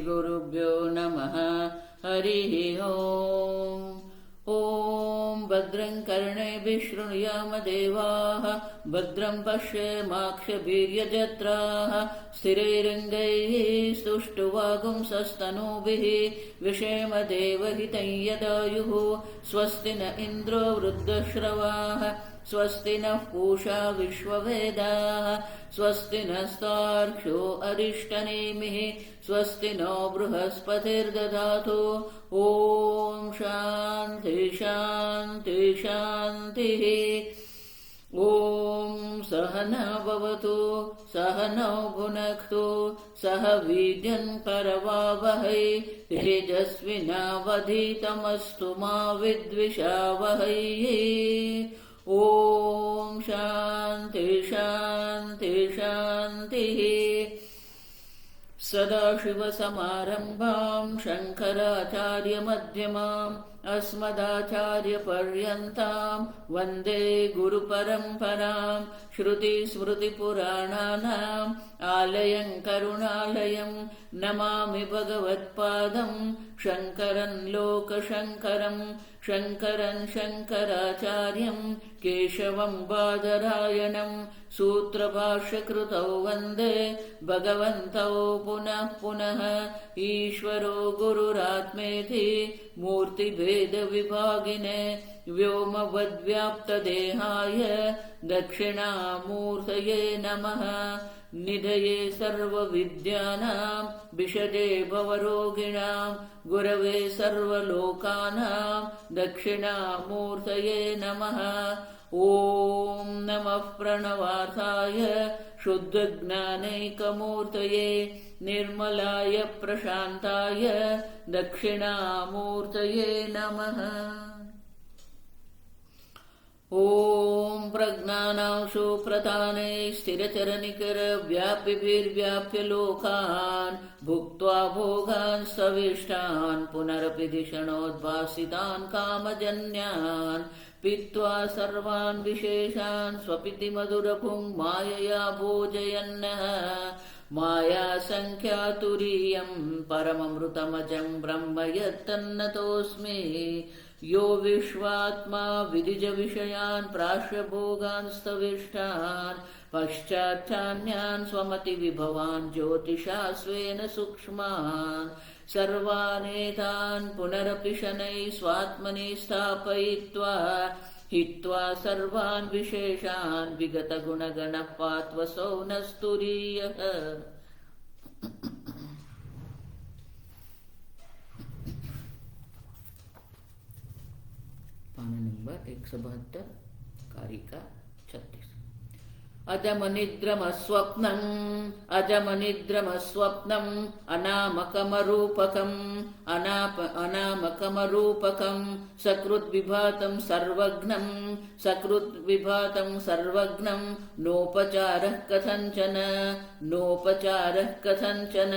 श्रीगुरुभ्यो नमः। हरिः ओम्। ॐ भद्रं कर्णेभिः शृणुयाम देवाः, भद्रं पश्येमाक्षभिर्यजत्राः, स्थिरैरङ्गैः स्तुष्टुवागुंसस्तनूभिः व्यशेम देवहितं यदायुः। स्वस्ति न इन्द्रो वृद्धश्रवाः, स्वस्ति नः पूषा विश्ववेदाः, स्वस्ति नस्तार्क्ष्यो अरिष्टनेमिः, स्वस्ति नो बृहस्पतिर्दधातु। ॐ शान्ति शान्ति शान्तिः। ॐ सहना भवतु, सहनौ भुनक्तु, सह वीर्यं करवावहै, तेजस्विनावधीतमस्तु मा विद्विषावहै। ॐ शान्ति शान्ति शान्तिः। सदाशिवसमारम्भां शङ्कराचार्यमध्यमाम् अस्मदाचार्यपर्यन्तां वन्दे गुरुपरम्पराम्। श्रुतिस्मृतिपुराणानाम् आलयं करुणालयं नमामि भगवत्पादं शङ्करं लोकशङ्करं। शङ्करं शङ्कराचार्यं केशवं बादरायणं सूत्रभाष्यकृतौ वन्दे भगवन्तौ पुनः पुनः। ईश्वरो गुरुरात्मेति मूर्तिभेदविभागिने व्योमवद्व्याप्तदेहाय दक्षिणामूर्तये नमः। निधये सर्वविद्यानां विषजे भवरोगिणां गुरवे सर्वलोकानां दक्षिणामूर्तये नमः। ॐ नमः प्रणवार्थाय शुद्धज्ञानैकमूर्तये निर्मलाय प्रशान्ताय दक्षिणामूर्तये नमः। ॐ प्रज्ञानांशु प्रधाने स्थिरचरनिकरव्यापिभिर्व्याप्य लोकान् भुक्त्वा भोगान् सविष्टान् पुनरपि धिषणोद्भासितान् कामजन्यान् पीत्वा सर्वान् विशेषान् स्वपिति मधुरभुङ् मायया भोजयन्नः। मायासङ्ख्यातुरीयं परममृतमजं ब्रह्म यत्तन्नतोऽस्मि। यो विश्वात्मा विदिजविषयान् प्राश्यभोगान् स्तविष्टान् पश्चाच्चान्यान् स्वमतिविभवान् ज्योतिषा स्वेन सूक्ष्मान् सर्वानेतान् पुनरपि शनैः स्वात्मनि स्थापयित्वा हित्वा सर्वान् विशेषान् विगतगुणगणः पात्वसौ न स्तुरीयः। पाना नंबर 172 कारिका 36। अजमनिद्रमस्वप्नम् अनामकमरूपकम् सकृद्विभातं सर्वज्ञं नोपचारः कथञ्चन।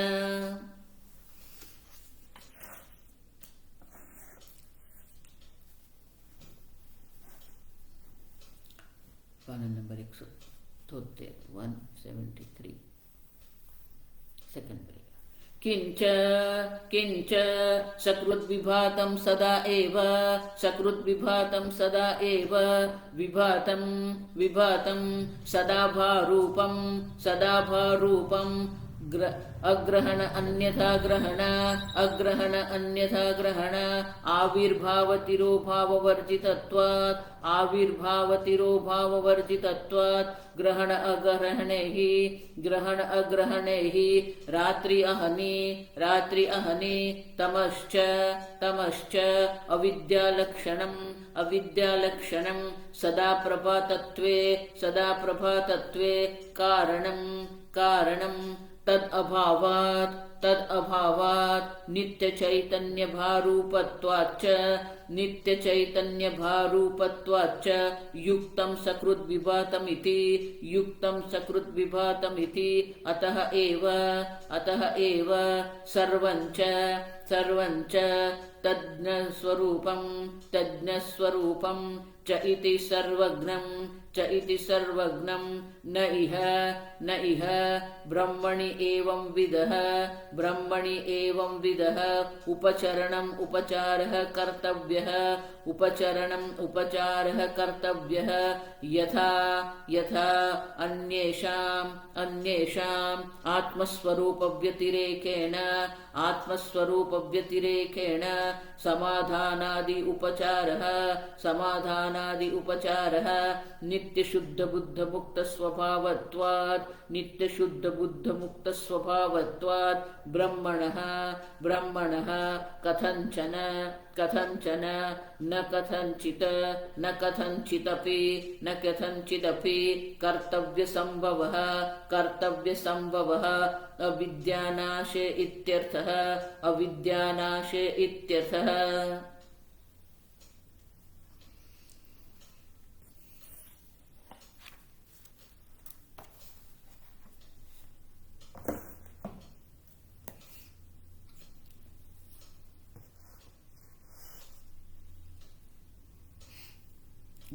पाना नंबर 173 सेकंड परेगा। किंच सकृद्विभातं सदा एव विभातं सदा भारूपं अग्रहण अन्यथा ग्रहण आविर्भावतिरोभाववर्जितत्वात् ग्रहण अग्रहणे ही रात्रि अहनि तमश्च अविद्यालक्षणं सदा प्रभातत्वे कारणं तद अभावात् नित्यचैतन्यभारूपत्वाच्च युक्तं सकृद्विभातमिति अतः एव सर्वञ्च तज्ञस्वरूपं च इति सर्वज्ञं न इह ब्रह्मणि एवं विदः उपचरणम् उपचारः कर्तव्यः यथा अन्येषाम् आत्मस्वरूपव्यतिरेकेण समाधानादि उपचारः नित्यशुद्धबुद्धमुक्तस्वभावत्वात् ब्रह्मणः कथञ्चन न कथञ्चिदपि कर्तव्यसंभवः अविद्यानाशे इत्यर्थः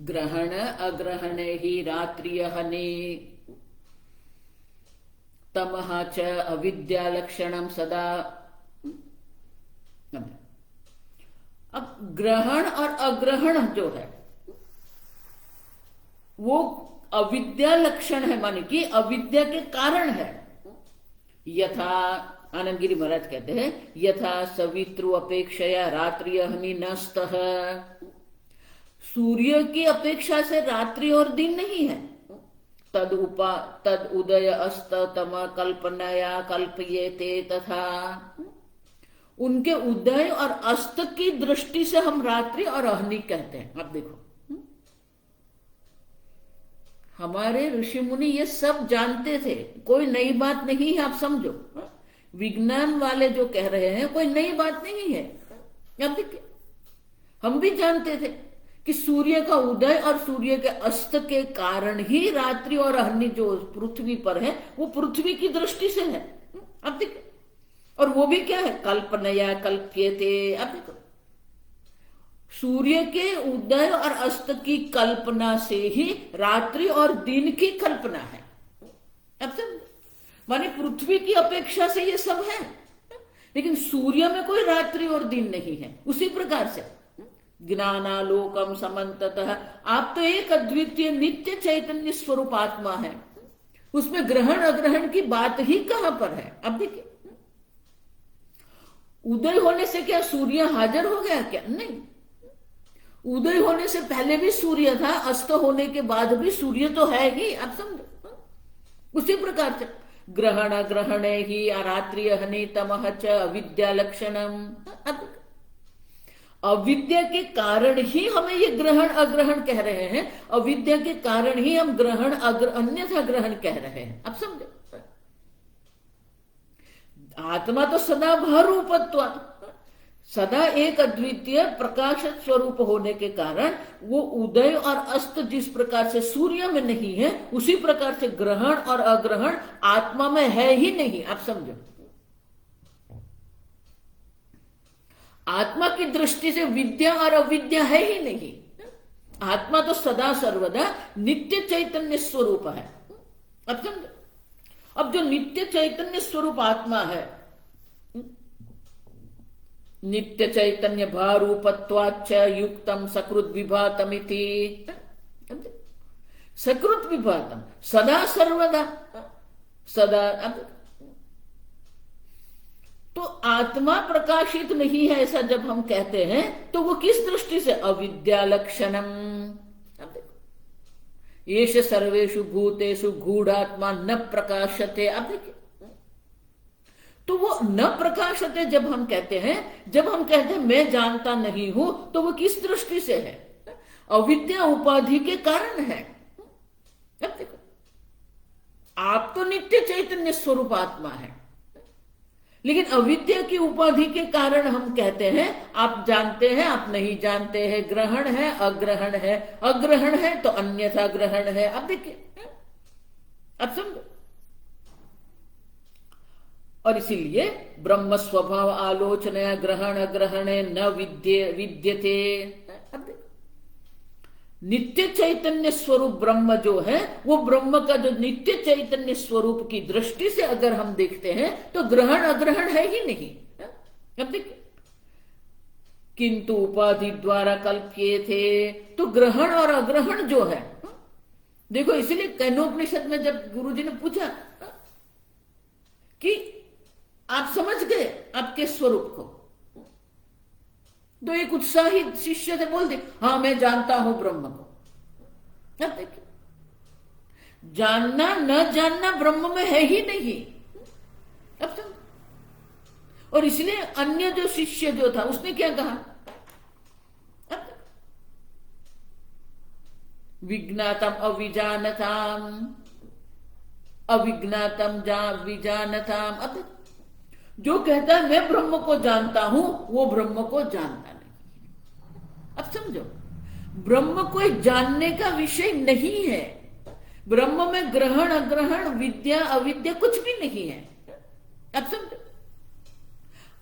ग्रहण अग्रहणे हि रात्रियहने तमः च अविद्यालक्षणं सदा। अब ग्रहण और अग्रहण जो है वो अविद्या लक्षण है, माने कि अविद्या के कारण है। यथा आनंद गिरी महाराज कहते हैं यथा सवित्रु अपेक्षया रात्रियहनि नस्तः, सूर्य की अपेक्षा से रात्रि और दिन नहीं है। तद उदय अस्त तम कल्पनाया कल्पयेते, तथा उनके उदय और अस्त की दृष्टि से हम रात्रि और अहनि कहते हैं। अब देखो हमारे ऋषि मुनि ये सब जानते थे, कोई नई बात नहीं है। आप समझो विज्ञान वाले जो कह रहे हैं कोई नई बात नहीं है। अब देखिए हम भी जानते थे कि सूर्य का उदय और सूर्य के अस्त के कारण ही रात्रि और अहनि जो पृथ्वी पर है वो पृथ्वी की दृष्टि से है। अब देखिए और वो भी क्या है, कल्पनया कल्प्यते। अब देखो सूर्य के उदय और अस्त की कल्पना से ही रात्रि और दिन की कल्पना है। अब समझ, माने पृथ्वी की अपेक्षा से ये सब है, लेकिन सूर्य में कोई रात्रि और दिन नहीं है। उसी प्रकार से ज्ञानालोकम समन्ततः, आप तो एक अद्वितीय नित्य चैतन्य स्वरूप आत्मा है, उसमें ग्रहण अग्रहण की बात ही कहां पर है। अब देखिए उदय होने से क्या सूर्य हाजिर हो गया क्या? नहीं, उदय होने से पहले भी सूर्य था, अस्त होने के बाद भी सूर्य तो है ही। आप समझो उसी प्रकार से ग्रहण अग्रहणे ही रात्रि हनि तमः च अविद्या लक्षणम। अविद्या के कारण ही हमें ये ग्रहण अग्रहण कह रहे हैं, अविद्या के कारण ही हम ग्रहण अन्यथा ग्रहण कह रहे हैं। अब समझो आत्मा तो सदा भरूपत्व, सदा एक अद्वितीय प्रकाश स्वरूप होने के कारण वो उदय और अस्त जिस प्रकार से सूर्य में नहीं है, उसी प्रकार से ग्रहण और अग्रहण आत्मा में है ही नहीं। आप समझो आत्मा की दृष्टि से विद्या और अविद्या है ही नहीं। आत्मा तो सदा सर्वदा नित्य चैतन्य स्वरूप है। अब समझो, अब जो नित्य चैतन्य स्वरूप आत्मा है, नित्य चैतन्य भारूपत्वाच्च युक्तम सकृत विभातमिति, सकृत विभातम सदा सर्वदा सदा। अब तो आत्मा प्रकाशित नहीं है ऐसा जब हम कहते हैं तो वो किस दृष्टि से? अविद्या लक्षणम। अब देखो येष सर्वेषु भूतेषु गूढ़ात्मा न प्रकाशते। अब देखिए तो वो न प्रकाशते जब हम कहते हैं, जब हम कहते हैं मैं जानता नहीं हूं, तो वो किस दृष्टि से है? अविद्या उपाधि के कारण है। अब देखो आप तो नित्य चैतन्य स्वरूप आत्मा है, लेकिन अविद्या की उपाधि के कारण हम कहते हैं आप जानते हैं, आप नहीं जानते हैं, ग्रहण है अग्रहण है, अग्रहण है तो अन्यथा ग्रहण है। अब देखिए अब समझो, और इसीलिए ब्रह्म स्वभाव आलोचना ग्रहण अग्रहणे न विद्यते। अब नित्य चैतन्य स्वरूप ब्रह्म जो है, वो ब्रह्म का जो नित्य चैतन्य स्वरूप की दृष्टि से अगर हम देखते हैं तो ग्रहण अग्रहण है ही नहीं। अब देखिए, किंतु उपाधि द्वारा कल्प्ये थे, तो ग्रहण और अग्रहण जो है, देखो इसलिए कैनोपनिषद में जब गुरुजी ने पूछा कि आप समझ गए आपके स्वरूप को, तो एक उत्साहित शिष्य से बोल दे, हाँ मैं जानता हूं ब्रह्म को। अब देखिए, जानना न जानना ब्रह्म में है ही नहीं। अब समझ, और इसलिए अन्य जो शिष्य जो था उसने क्या कहा, विज्ञातम अविजानताम, अविज्ञातम विजानताम। अब जो कहता है मैं ब्रह्म को जानता हूं, वो ब्रह्म को जानता नहीं। अब समझो, ब्रह्म कोई जानने का विषय नहीं है। ब्रह्म में ग्रहण अग्रहण विद्या अविद्या कुछ भी नहीं है। अब समझो,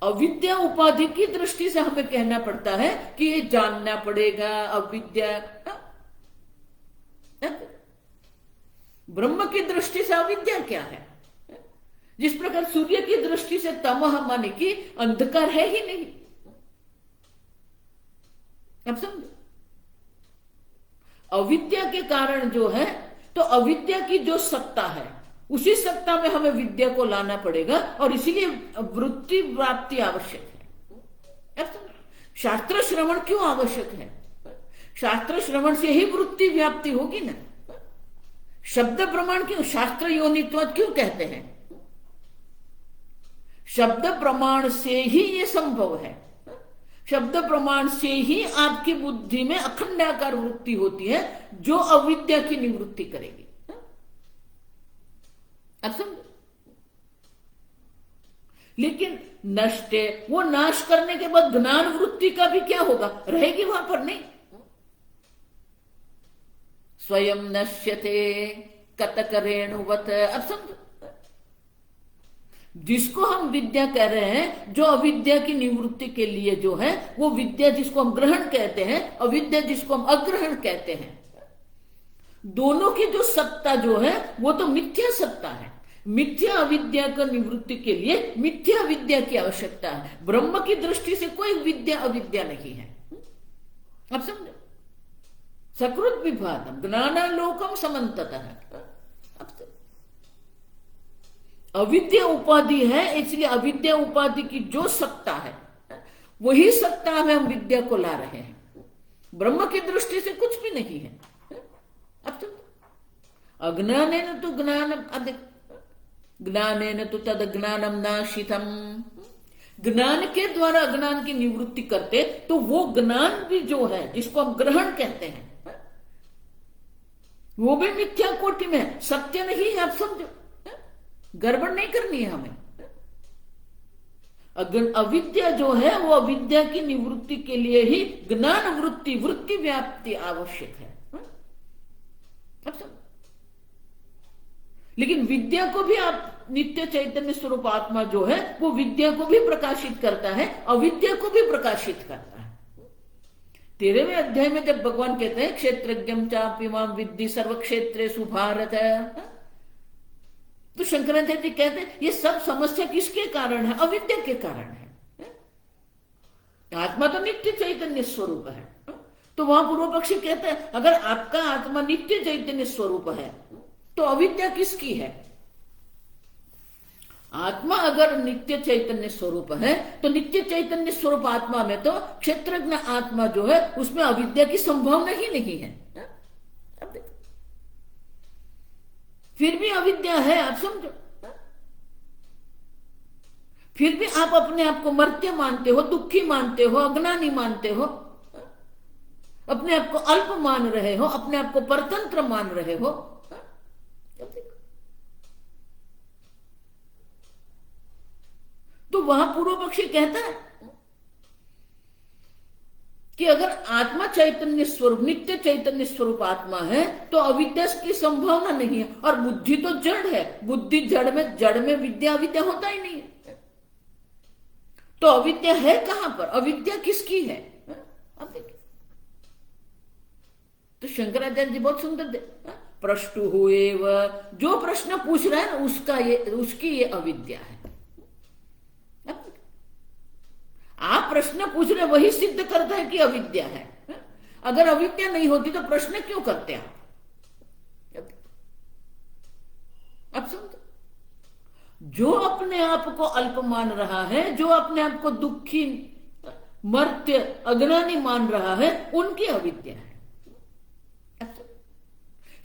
अविद्या उपाधि की दृष्टि से हमें कहना पड़ता है कि ये जानना पड़ेगा अविद्या। ब्रह्म की दृष्टि से अविद्या क्या है? जिस प्रकार सूर्य की दृष्टि से तमह माने कि अंधकार है ही नहीं। अब समझो, अविद्या के कारण जो है, तो अविद्या की जो सत्ता है उसी सत्ता में हमें विद्या को लाना पड़ेगा, और इसीलिए वृत्ति प्राप्ति आवश्यक है। अब समझो, शास्त्र श्रवण क्यों आवश्यक है? शास्त्र श्रवण से ही वृत्ति व्याप्ति होगी ना। शब्द प्रमाण क्यों, शास्त्र योनित्व क्यों कहते हैं? शब्द प्रमाण से ही ये संभव है। शब्द प्रमाण से ही आपकी बुद्धि में अखंडाकार वृत्ति होती है, जो अविद्या की निवृत्ति करेगी। अब समझो, लेकिन नष्टे, वो नाश करने के बाद ज्ञान वृत्ति का भी क्या होगा, रहेगी वहां पर नहीं। स्वयं नश्यते कतक रेणुवत। अब समझो, जिसको हम विद्या कह रहे हैं, जो अविद्या की निवृत्ति के लिए जो है, वो विद्या जिसको हम ग्रहण कहते हैं, अविद्या जिसको हम अग्रहण कहते हैं, दोनों की जो सत्ता जो है वो तो मिथ्या सत्ता है। मिथ्या अविद्या का निवृत्ति के लिए मिथ्या विद्या की आवश्यकता है। ब्रह्म की दृष्टि से कोई विद्या अविद्या नहीं है। अब समझो, सकृत विभातम ज्ञानालोकम समन्ततः। अविद्या उपाधि है, इसलिए अविद्या उपाधि की जो सत्ता है वही सत्ता में हम विद्या को ला रहे हैं। ब्रह्म की दृष्टि से कुछ भी नहीं है। अब तो अज्ञानेन तो ज्ञानम अधिक, ज्ञानेन तो तद ज्ञानम नाशितम। ज्ञान के द्वारा अज्ञान की निवृत्ति करते तो वो ज्ञान भी जो है, जिसको हम ग्रहण कहते हैं, वो भी मिथ्या कोटि में है, सत्य नहीं है। आप समझो, गड़बड़ नहीं करनी है हमें। अविद्या जो है वो अविद्या की निवृत्ति के लिए ही ज्ञान वृत्ति वृत्ति व्याप्ति आवश्यक है। अब समझो, लेकिन विद्या को भी आप नित्य चैतन्य स्वरूप आत्मा जो है वो विद्या को भी प्रकाशित करता है, अविद्या को भी प्रकाशित करता है। 13वें अध्याय में जब भगवान कहते हैं क्षेत्रज्ञम चापिमाम विद्धि सर्व क्षेत्रेषु भारत, तो शंकराचार्य जी कहते हैं ये सब समस्या किसके कारण है? अविद्या के कारण है। आत्मा तो नित्य चैतन्य स्वरूप है। तो वहां पूर्व पक्षी कहते हैं अगर आपका आत्मा नित्य चैतन्य स्वरूप है तो अविद्या किसकी है? आत्मा अगर नित्य चैतन्य स्वरूप है तो नित्य चैतन्य स्वरूप आत्मा में तो क्षेत्रज्ञ आत्मा जो है उसमें अविद्या की संभावना ही नहीं है। अब देखो, फिर भी अविद्या है। आप समझो, फिर भी आप अपने आप को मर्त्य मानते हो, दुखी मानते हो, अज्ञानी मानते हो, अपने आप को अल्प मान रहे हो, अपने आप को परतंत्र मान रहे हो। तो वहां पूर्व पक्षी कहता है कि अगर आत्मा चैतन्य स्वरूप नित्य चैतन्य स्वरूप आत्मा है तो अविद्या की संभावना नहीं है। और बुद्धि तो जड़ है, बुद्धि जड़ में विद्या अविद्या होता ही नहीं है। तो अविद्या है कहां पर? अविद्या किसकी है? अब देखिए, तो शंकराचार्य जी बहुत सुंदर थे। प्रश्न हुए व, जो प्रश्न पूछ रहा है ना उसकी ये अविद्या है। आप प्रश्न पूछ रहे वही सिद्ध करता है कि अविद्या है। अगर अविद्या नहीं होती तो प्रश्न क्यों करते आप? अब समझो, जो अपने आप को अल्प मान रहा है, जो अपने आप को दुखी, मर्त्य, अज्ञानी मान रहा है, उनकी अविद्या है।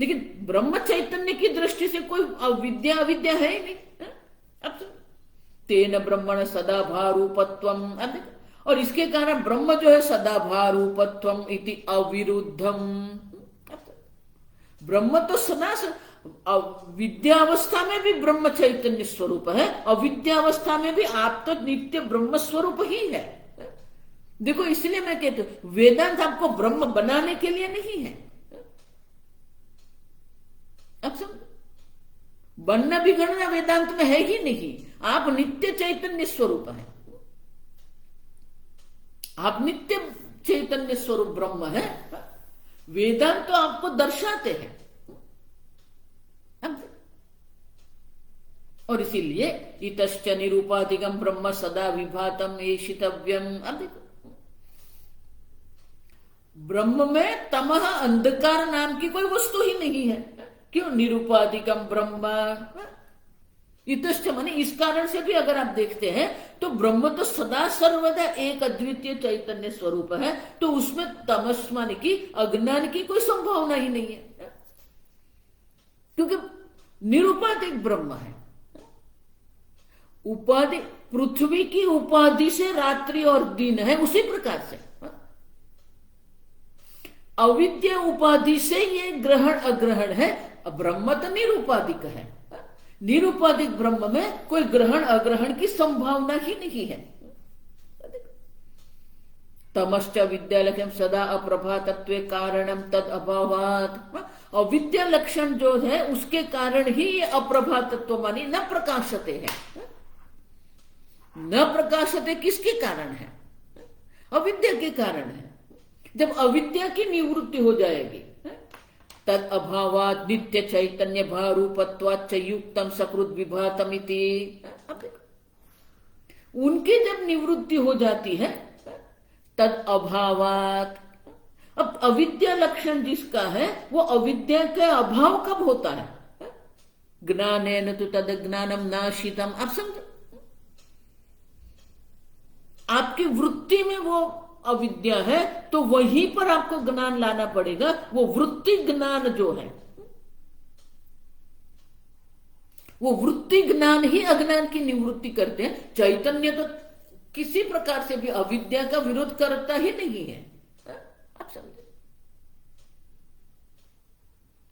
लेकिन ब्रह्म चैतन्य की दृष्टि से कोई अविद्या अविद्या है ही नहीं। अब तेन ब्रह्मण सदा भारूपत्वम, और इसके कारण ब्रह्म जो है सदा भारूपत्वम इति अविरुद्धम। ब्रह्म तो सदा विद्यावस्था में भी ब्रह्म चैतन्य स्वरूप है, अविद्यावस्था में भी आप तो नित्य ब्रह्म स्वरूप ही है। देखो, इसलिए मैं कहती हूं वेदांत आपको ब्रह्म बनाने के लिए नहीं है। अब समझो, बनना बिगड़ना वेदांत में है ही नहीं। आप नित्य चैतन्य स्वरूप है, आप नित्य चैतन्य स्वरूप ब्रह्म है। वेदांत तो आपको दर्शाते हैं। और इसीलिए इतश्च निरूपाधिकम ब्रह्म सदा विभातम एशितव्यम। अब देखो, ब्रह्म में तमः अंधकार नाम की कोई वस्तु ही नहीं है। क्यों? निरूपाधिकम ब्रह्म। इतश्च माने इस कारण से भी अगर आप देखते हैं तो ब्रह्म तो सदा सर्वदा एक अद्वितीय चैतन्य स्वरूप है, तो उसमें तमस माने की अज्ञान की कोई संभावना ही नहीं है, क्योंकि निरूपाधिक ब्रह्म है। उपाधि, पृथ्वी की उपाधि से रात्रि और दिन है, उसी प्रकार से अविद्या उपाधि से ये ग्रहण अग्रहण है। ब्रह्म तो निरूपाधिक है, निरूपाधिक ब्रह्म में कोई ग्रहण अग्रहण की संभावना ही नहीं है। तमश्च विद्यालक्षण सदा अप्रभातत्वे कारणम तद अभावात्। अविद्या लक्षण जो है उसके कारण ही ये अप्रभातत्व मानी न प्रकाशते है। न प्रकाशते किसके कारण है? अविद्या के कारण है। जब अविद्या की निवृत्ति हो जाएगी, तद अभावात् नित्य चैतन्य भारूपत्वाच्च युक्तम सकृत विभातम इति। उनकी जब निवृत्ति हो जाती है तद अभावात्, अब अविद्या लक्षण जिसका है वो अविद्या का अभाव कब होता है? ज्ञानेन तु तद ज्ञानम नाशितम। आप समझो, आपकी वृत्ति में वो अविद्या है तो वहीं पर आपको ज्ञान लाना पड़ेगा। वो वृत्ति ज्ञान जो है, वो वृत्ति ज्ञान ही अज्ञान की निवृत्ति करते हैं। चैतन्य तो किसी प्रकार से भी अविद्या का विरोध करता ही नहीं है। आप समझे?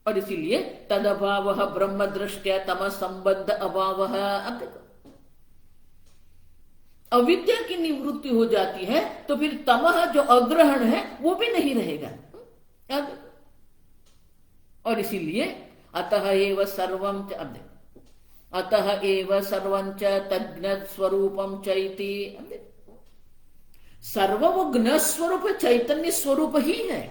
और इसीलिए तद अभाव ब्रह्म दृष्टया तम संबद्ध अभाव। अब देखो, अविद्या की निवृत्ति हो जाती है तो फिर तमह जो अग्रहण है वो भी नहीं रहेगा। और इसीलिए अतः एव सर्वम च, अतः एव सर्वं च तज्ञ स्वरूपम चैति। सर्व वो ज्ञ स्वरूप चैतन्य स्वरूप ही है।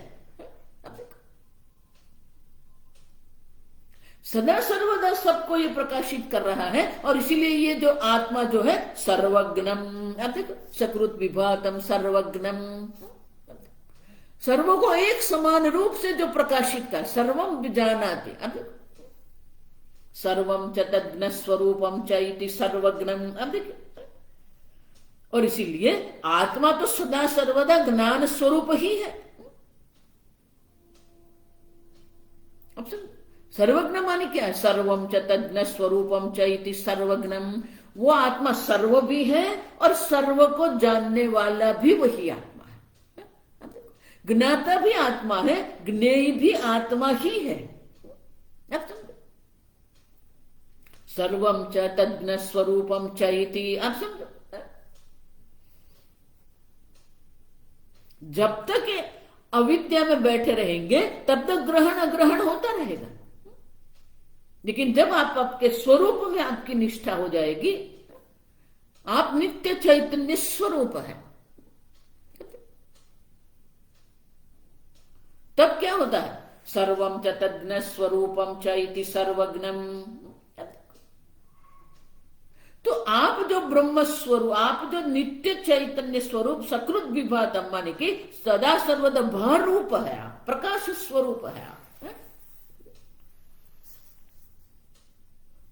सदा सर्वदा सबको ये प्रकाशित कर रहा है। और इसीलिए ये जो आत्मा जो है सर्वज्ञम, सकृत विभातम सर्वज्ञम, सर्व को एक समान रूप से जो प्रकाशित कर, सर्वम विजानाति। सर्वम च तज्ञ स्वरूपम च इति सर्वज्ञम। अब देखिए, और इसीलिए आत्मा तो सदा सर्वदा ज्ञान स्वरूप ही है। अब समझ, सर्वज्ञ माने क्या है? सर्वम च तज्ञ स्वरूपम च इति सर्वज्ञम। वो आत्मा सर्व भी है और सर्व को जानने वाला भी वही आत्मा है। ज्ञाता भी आत्मा है, ज्ञेय भी आत्मा ही है। अब समझो, सर्वम च तज्ञ स्वरूपम च इति। आप समझो, जब तक अविद्या में बैठे रहेंगे तब तक ग्रहण अग्रहण होता रहेगा। लेकिन जब आप आपके स्वरूप में आपकी निष्ठा हो जाएगी, आप नित्य चैतन्य स्वरूप है, तब क्या होता है? सर्वम च तज्ञ स्वरूपम च इति सर्वज्ञम। तो आप जो ब्रह्म स्वरूप, आप जो नित्य चैतन्य स्वरूप सकृत विभात माने कि सदा सर्वदा भार रूप है, आप प्रकाश स्वरूप है आप।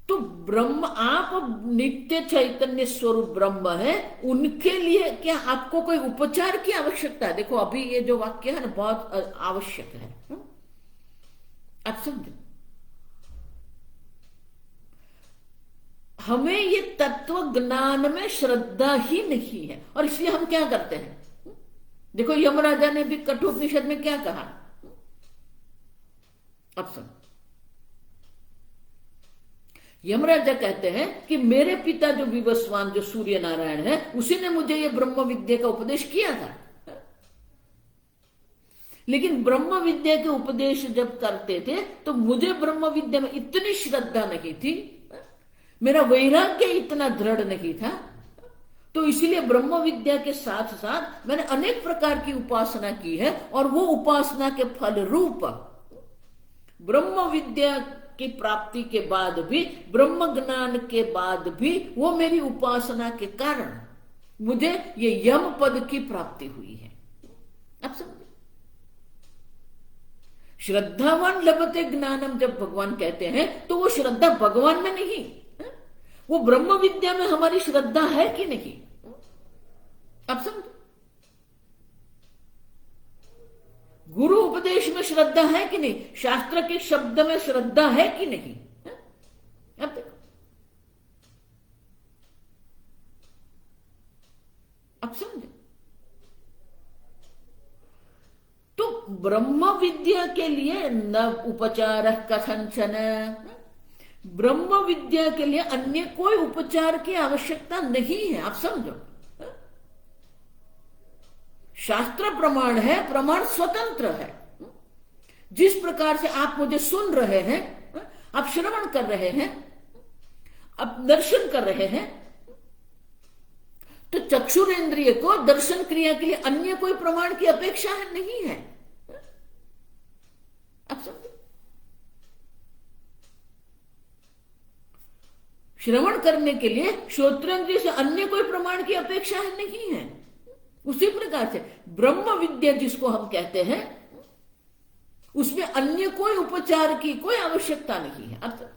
तो ब्रह्म, आप नित्य चैतन्य स्वरूप ब्रह्म है, उनके लिए क्या आपको कोई उपचार की आवश्यकता है? देखो अभी ये जो वाक्य है ना बहुत आवश्यक है, आप समझो। हमें ये तत्व ज्ञान में श्रद्धा ही नहीं है, और इसलिए हम क्या करते हैं? देखो यमराजा ने भी कठोपनिषद में क्या कहा, अब सुन। यमराजा कहते हैं कि मेरे पिता जो विवस्वान, जो सूर्य नारायण है, उसी ने मुझे ये ब्रह्म विद्या का उपदेश किया था। लेकिन ब्रह्म विद्या के उपदेश जब करते थे तो मुझे ब्रह्म विद्या में इतनी श्रद्धा नहीं थी, मेरा वैराग्य इतना दृढ़ नहीं था। तो इसलिए ब्रह्म विद्या के साथ साथ मैंने अनेक प्रकार की उपासना की है, और वो उपासना के फल रूप ब्रह्म विद्या की प्राप्ति के बाद भी, ब्रह्म ज्ञान के बाद भी, वो मेरी उपासना के कारण मुझे ये यम पद की प्राप्ति हुई है। आप समझे? श्रद्धावान लभते ज्ञानम जब भगवान कहते हैं तो वो श्रद्धा भगवान में नहीं, वो ब्रह्म विद्या में हमारी श्रद्धा है कि नहीं, आप समझो। गुरु उपदेश में श्रद्धा है कि नहीं, शास्त्र के शब्द में श्रद्धा है कि नहीं, अब देखो। अब समझे? तो ब्रह्म विद्या के लिए न उपचार कथंचन, ब्रह्म विद्या के लिए अन्य कोई उपचार की आवश्यकता नहीं है, आप समझो। शास्त्र प्रमाण है, प्रमाण स्वतंत्र है। जिस प्रकार से आप मुझे सुन रहे हैं, आप श्रवण कर रहे हैं, आप दर्शन कर रहे हैं, तो चक्षुरेंद्रिय को दर्शन क्रिया के लिए अन्य कोई प्रमाण की अपेक्षा है नहीं है, आप समझे। श्रवण करने के लिए श्रोत्रेंद्रिय से अन्य कोई प्रमाण की अपेक्षा है नहीं है। उसी प्रकार से ब्रह्म विद्या जिसको हम कहते हैं, उसमें अन्य कोई उपचार की कोई आवश्यकता नहीं है। अब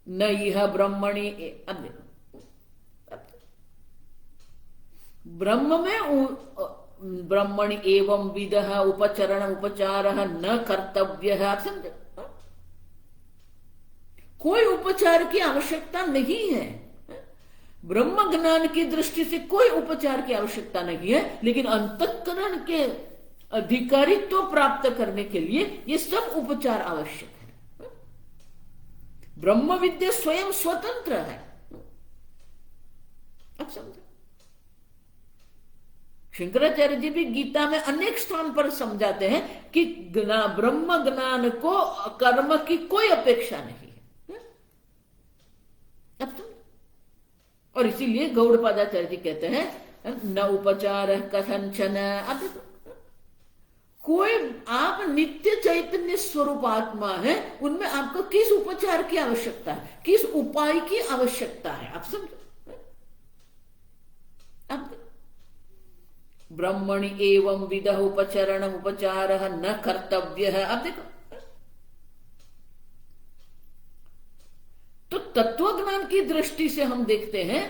न यह ब्रह्मणि, अब ब्रह्म में ब्रह्मणि एवं विदः उपचरण उपचारः न कर्तव्यः, आप समझे। कोई उपचार की आवश्यकता नहीं है, ब्रह्म ज्ञान की दृष्टि से कोई उपचार की आवश्यकता नहीं है। लेकिन अंतःकरण के अधिकारित्व प्राप्त करने के लिए ये सब उपचार आवश्यक है। ब्रह्म विद्या स्वयं स्वतंत्र है, अब समझो। शंकराचार्य जी भी गीता में अनेक स्थान पर समझाते हैं कि ब्रह्म ज्ञान को कर्म की कोई अपेक्षा नहीं है, अब समझो। और इसीलिए गौड़पादाचार्य जी कहते हैं न उपचार कथंचन। अब कोई, आप नित्य चैतन्य स्वरूप आत्मा है, उनमें आपको किस उपचार की आवश्यकता है, किस उपाय की आवश्यकता है, आप समझो। अब ब्रह्मणि एवं विदः उपचरण उपचारः न कर्तव्यः। अब देखो, तो तत्वज्ञान की दृष्टि से हम देखते हैं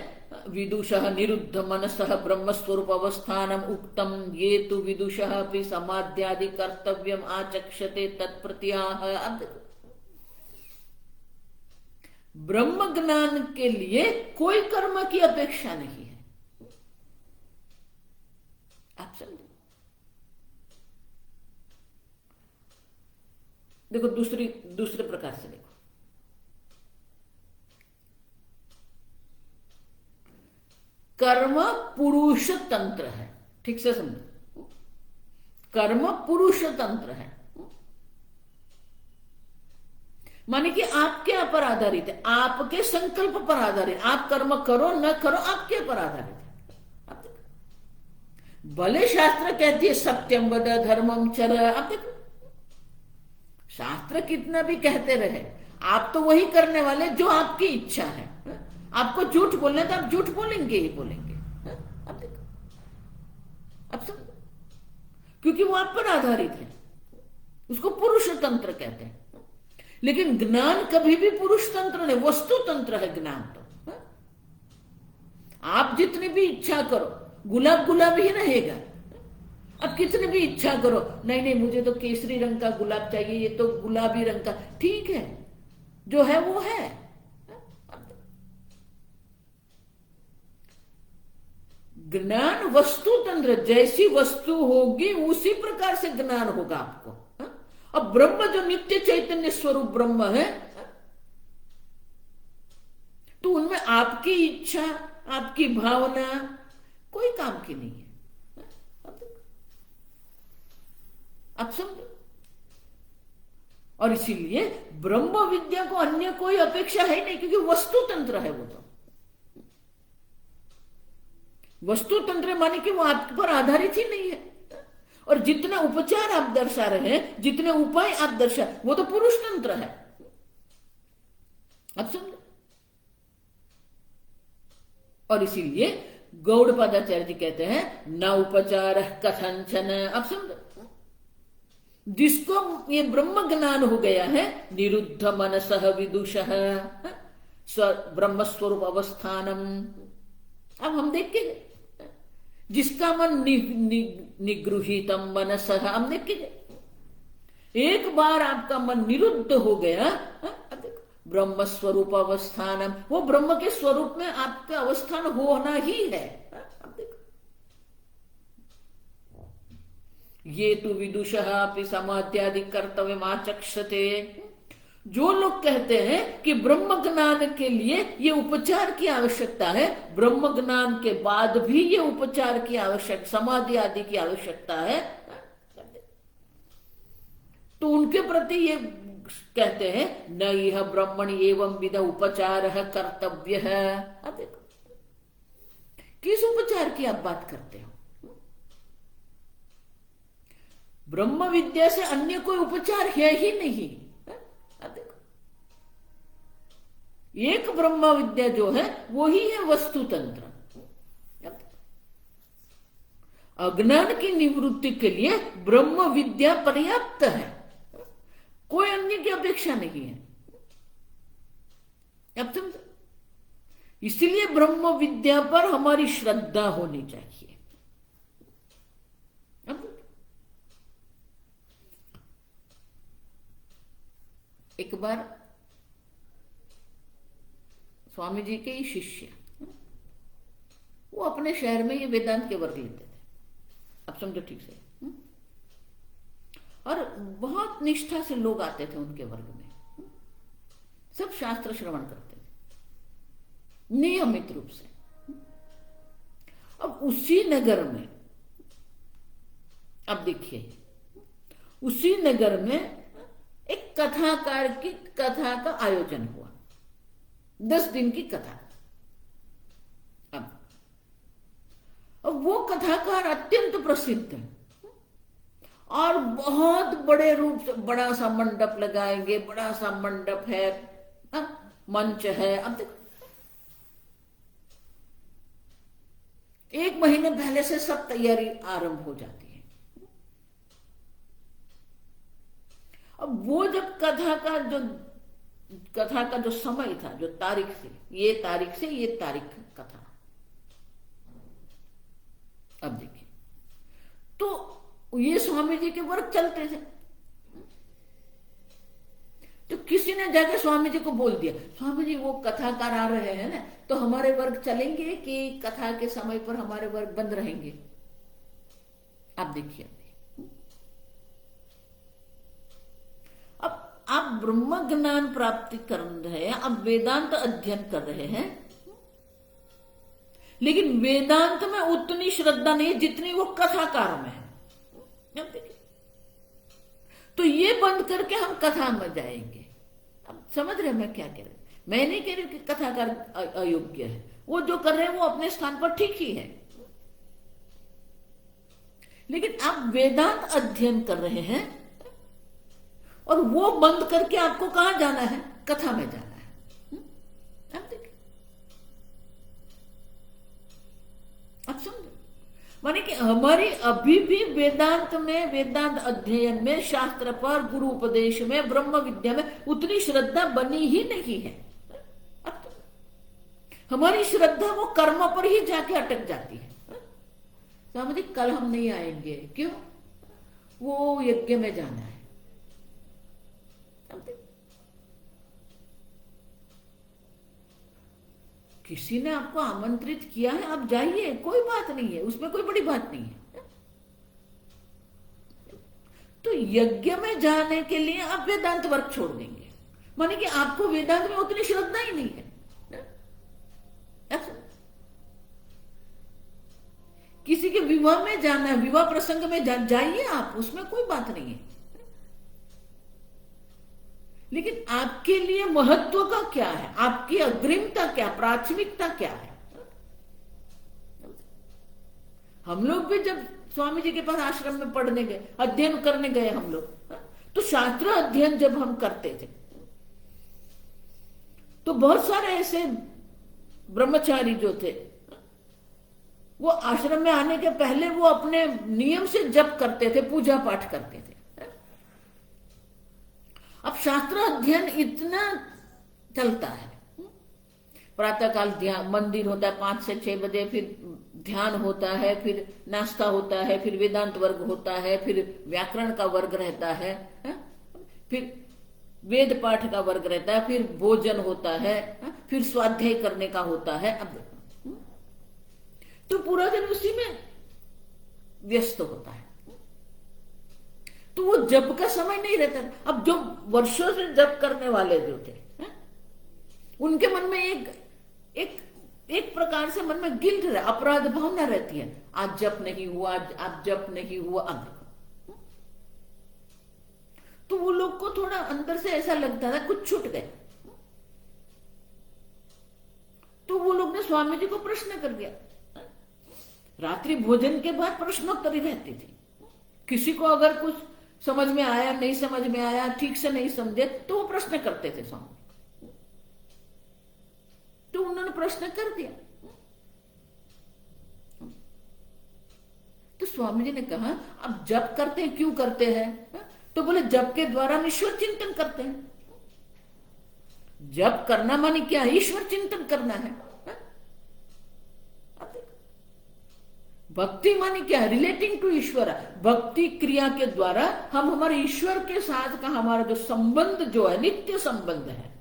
विदुषः निरुद्ध मनसः ब्रह्मस्वरूप अवस्थानम उक्तम ये तु विदुषः अपि समाध्यादि कर्तव्यम आचक्षते तत्प्रत्याह। अब ब्रह्म ज्ञान के लिए कोई कर्म की अपेक्षा नहीं है, आप समझे। देखो दूसरे प्रकार से देखो, कर्म पुरुष तंत्र है, ठीक से समझो। कर्म पुरुष तंत्र है, माने कि आपके पर आधारित है, आपके संकल्प पर आधारित। आप कर्म करो न करो, आपके पर आधारित है। भले शास्त्र कहती है सत्यम वद धर्मम चर, आप देखो शास्त्र कितना भी कहते रहे, आप तो वही करने वाले जो आपकी इच्छा है। आपको झूठ बोलना तो आप झूठ बोलेंगे ही बोलेंगे। अब देखो, अब समझो, क्योंकि वो आप पर आधारित है, उसको पुरुष तंत्र कहते हैं। लेकिन ज्ञान कभी भी पुरुष तंत्र नहीं, वस्तु तंत्र है ज्ञान तो। आप जितनी भी इच्छा करो, गुलाब गुलाब ही रहेगा। अब कितनी भी इच्छा करो, नहीं नहीं मुझे तो केसरी रंग का गुलाब चाहिए, ये तो गुलाबी रंग का, ठीक है, जो है वो है। ज्ञान वस्तु तंत्र, जैसी वस्तु होगी उसी प्रकार से ज्ञान होगा आपको। अब ब्रह्म जो नित्य चैतन्य स्वरूप ब्रह्म है, तो उनमें आपकी इच्छा, आपकी भावना कोई काम की नहीं है। आप समझो। और इसीलिए ब्रह्म विद्या को अन्य कोई अपेक्षा है नहीं, क्योंकि वस्तु तंत्र है वो तो। वस्तु तंत्र माने कि वो आप पर आधारित ही नहीं है। और जितना उपचार आप दर्शा रहे हैं, जितने उपाय आप दर्शा, वो तो पुरुष तंत्र है। आप समझो। और इसीलिए गौड़पादाचार्य जी कहते हैं न उपचार कथंचन। आप समझो, जिसको ये ब्रह्म ज्ञान हो गया है, निरुद्ध मनसः विदुषः ब्रह्म स्वरूप अवस्थानम। अब हम देखेंगे, जिसका मन निगृहीतम मनसः, हम देखेंगे एक बार आपका मन निरुद्ध हो गया, ब्रह्म स्वरूप अवस्थानम, वो ब्रह्म के स्वरूप में आपका अवस्थान होना ही है। ये तो विदुषः अपि समाध्यादि कर्तव्य आचक्षते। जो लोग कहते हैं कि ब्रह्म ज्ञान के लिए ये उपचार की आवश्यकता है, ब्रह्म ज्ञान के बाद भी ये उपचार की आवश्यक, समाधि आदि की आवश्यकता है, तो उनके प्रति ये कहते हैं न यह ब्रह्मणि एवं विध उपचार कर्तव्य है। अब देखो किस उपचार की आप बात करते हो? ब्रह्म विद्या से अन्य कोई उपचार है ही नहीं। अब देखो, एक ब्रह्म विद्या जो है वो ही है वस्तु तंत्र। अज्ञान की निवृत्ति के लिए ब्रह्म विद्या पर्याप्त है, कोई अन्य की अपेक्षा नहीं है। अब समझो, इसलिए ब्रह्म विद्या पर हमारी श्रद्धा होनी चाहिए। अब एक बार स्वामी जी के ही शिष्य, वो अपने शहर में ये वेदांत के वर्ग लेते थे। अब समझो ठीक से। और बहुत निष्ठा से लोग आते थे उनके वर्ग में, सब शास्त्र श्रवण करते थे नियमित रूप से। अब उसी नगर में, अब देखिए, उसी नगर में एक कथाकार की कथा का आयोजन हुआ, 10 दिन की कथा। अब वो कथाकार अत्यंत प्रसिद्ध है और बहुत बड़े रूप से बड़ा सा मंडप लगाएंगे, बड़ा सा मंडप है, मंच है। अब देखो, 1 महीने पहले से सब तैयारी आरंभ हो जाती है। अब वो जब कथा का जो समय था, जो तारीख से ये तारीख कथा, अब देखिए, तो ये स्वामी जी के वर्ग चलते थे। तो किसी ने जाकर स्वामी जी को बोल दिया, स्वामी जी वो कथाकार आ रहे हैं ना, तो हमारे वर्ग चलेंगे कि कथा के समय पर हमारे वर्ग बंद रहेंगे? आप देखिए, अब आप ब्रह्म ज्ञान प्राप्ति कर रहे हैं, अब वेदांत अध्ययन कर रहे हैं, लेकिन वेदांत में उतनी श्रद्धा नहीं जितनी वो कथाकार में है। अब देखिए, तो ये बंद करके हम कथा में जाएंगे। अब समझ रहे हैं मैं क्या कह रही? मैं नहीं कह रही कि कथाकार अयोग्य है, वो जो कर रहे हैं वो अपने स्थान पर ठीक ही है, लेकिन आप वेदांत अध्ययन कर रहे हैं, और वो बंद करके आपको कहां जाना है? कथा में जाना है। आप देखिए, आप समझो, माने कि हमारी अभी भी वेदांत में, वेदांत अध्ययन में, शास्त्र पर, गुरु उपदेश में, ब्रह्म विद्या में उतनी श्रद्धा बनी ही नहीं है। अब तो हमारी श्रद्धा वो कर्म पर ही जाके अटक जाती है। समझे, कल हम नहीं आएंगे, क्यों? वो यज्ञ में जाना है। किसी ने आपको आमंत्रित किया है, आप जाइए, कोई बात नहीं है, उसमें कोई बड़ी बात नहीं है। तो यज्ञ में जाने के लिए आप वेदांत वर्ग छोड़ देंगे, माने कि आपको वेदांत में उतनी श्रद्धा ही नहीं है। किसी के विवाह में जाना है, विवाह प्रसंग में जाइए आप, उसमें कोई बात नहीं है। लेकिन आपके लिए महत्व का क्या है? आपकी अग्रिमता क्या, प्राथमिकता क्या है? हम लोग भी जब स्वामी जी के पास आश्रम में पढ़ने गए, अध्ययन करने गए हम लोग, तो शास्त्र अध्ययन जब हम करते थे तो बहुत सारे ऐसे ब्रह्मचारी जो थे, वो आश्रम में आने के पहले वो अपने नियम से जप करते थे, पूजा पाठ करते थे। अब शास्त्र अध्ययन इतना चलता है, प्रातःकाल ध्यान, मंदिर होता है 5 से 6 बजे, फिर ध्यान होता है, फिर नाश्ता होता है, फिर वेदांत वर्ग होता है, फिर व्याकरण का वर्ग रहता है, फिर वेद पाठ का वर्ग रहता है, फिर भोजन होता है, फिर स्वाध्याय करने का होता है। अब तो पूरा दिन उसी में व्यस्त होता है, तो वो जप का समय नहीं रहता। अब जो वर्षों से जप करने वाले जो थे, उनके मन में एक प्रकार से मन में गिल्ट रहे, अपराध भावना रहती है, आज जप नहीं हुआ, आज जप नहीं हुआ। अब तो वो लोग को थोड़ा अंदर से ऐसा लगता था कुछ छूट गए। तो वो लोग ने स्वामी जी को प्रश्न कर दिया। रात्रि भोजन के बाद प्रश्नोत्तरी रहती थी, किसी को अगर कुछ समझ में आया, नहीं समझ में आया, ठीक से नहीं समझे, तो वो प्रश्न करते थे स्वामी। तो उन्होंने प्रश्न कर दिया, तो स्वामी जी ने कहा अब जप करते हैं, क्यों करते हैं? तो बोले जप के द्वारा हम ईश्वर चिंतन करते हैं। जप करना माने क्या? ईश्वर चिंतन करना है। भक्ति माने क्या है? रिलेटिंग टू ईश्वर। भक्ति क्रिया के द्वारा हम हमारे ईश्वर के साथ का हमारा जो संबंध जो है, नित्य संबंध है।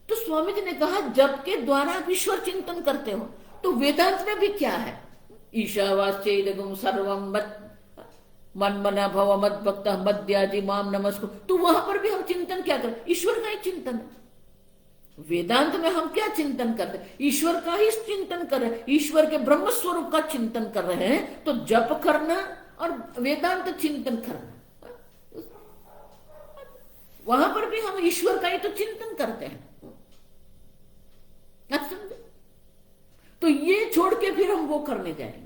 तो स्वामी जी ने कहा जप के द्वारा आप ईश्वर चिंतन करते हो। तो वेदांत में भी क्या है? ईशावास्येदगुम सर्वम मत मन मना भव मद भक्त मद्याजी माम नमस्को। तो वहां पर भी हम चिंतन क्या करें? ईश्वर का ही चिंतन है। वेदांत में हम क्या चिंतन कर रहे हैं? ईश्वर का ही चिंतन कर रहे हैं, ईश्वर के ब्रह्म स्वरूप का चिंतन कर रहे हैं। तो जप करना और वेदांत चिंतन करना, वहां पर भी हम ईश्वर का ही तो चिंतन करते हैं। आप समझे? तो ये छोड़ के फिर हम वो करने जाएंगे।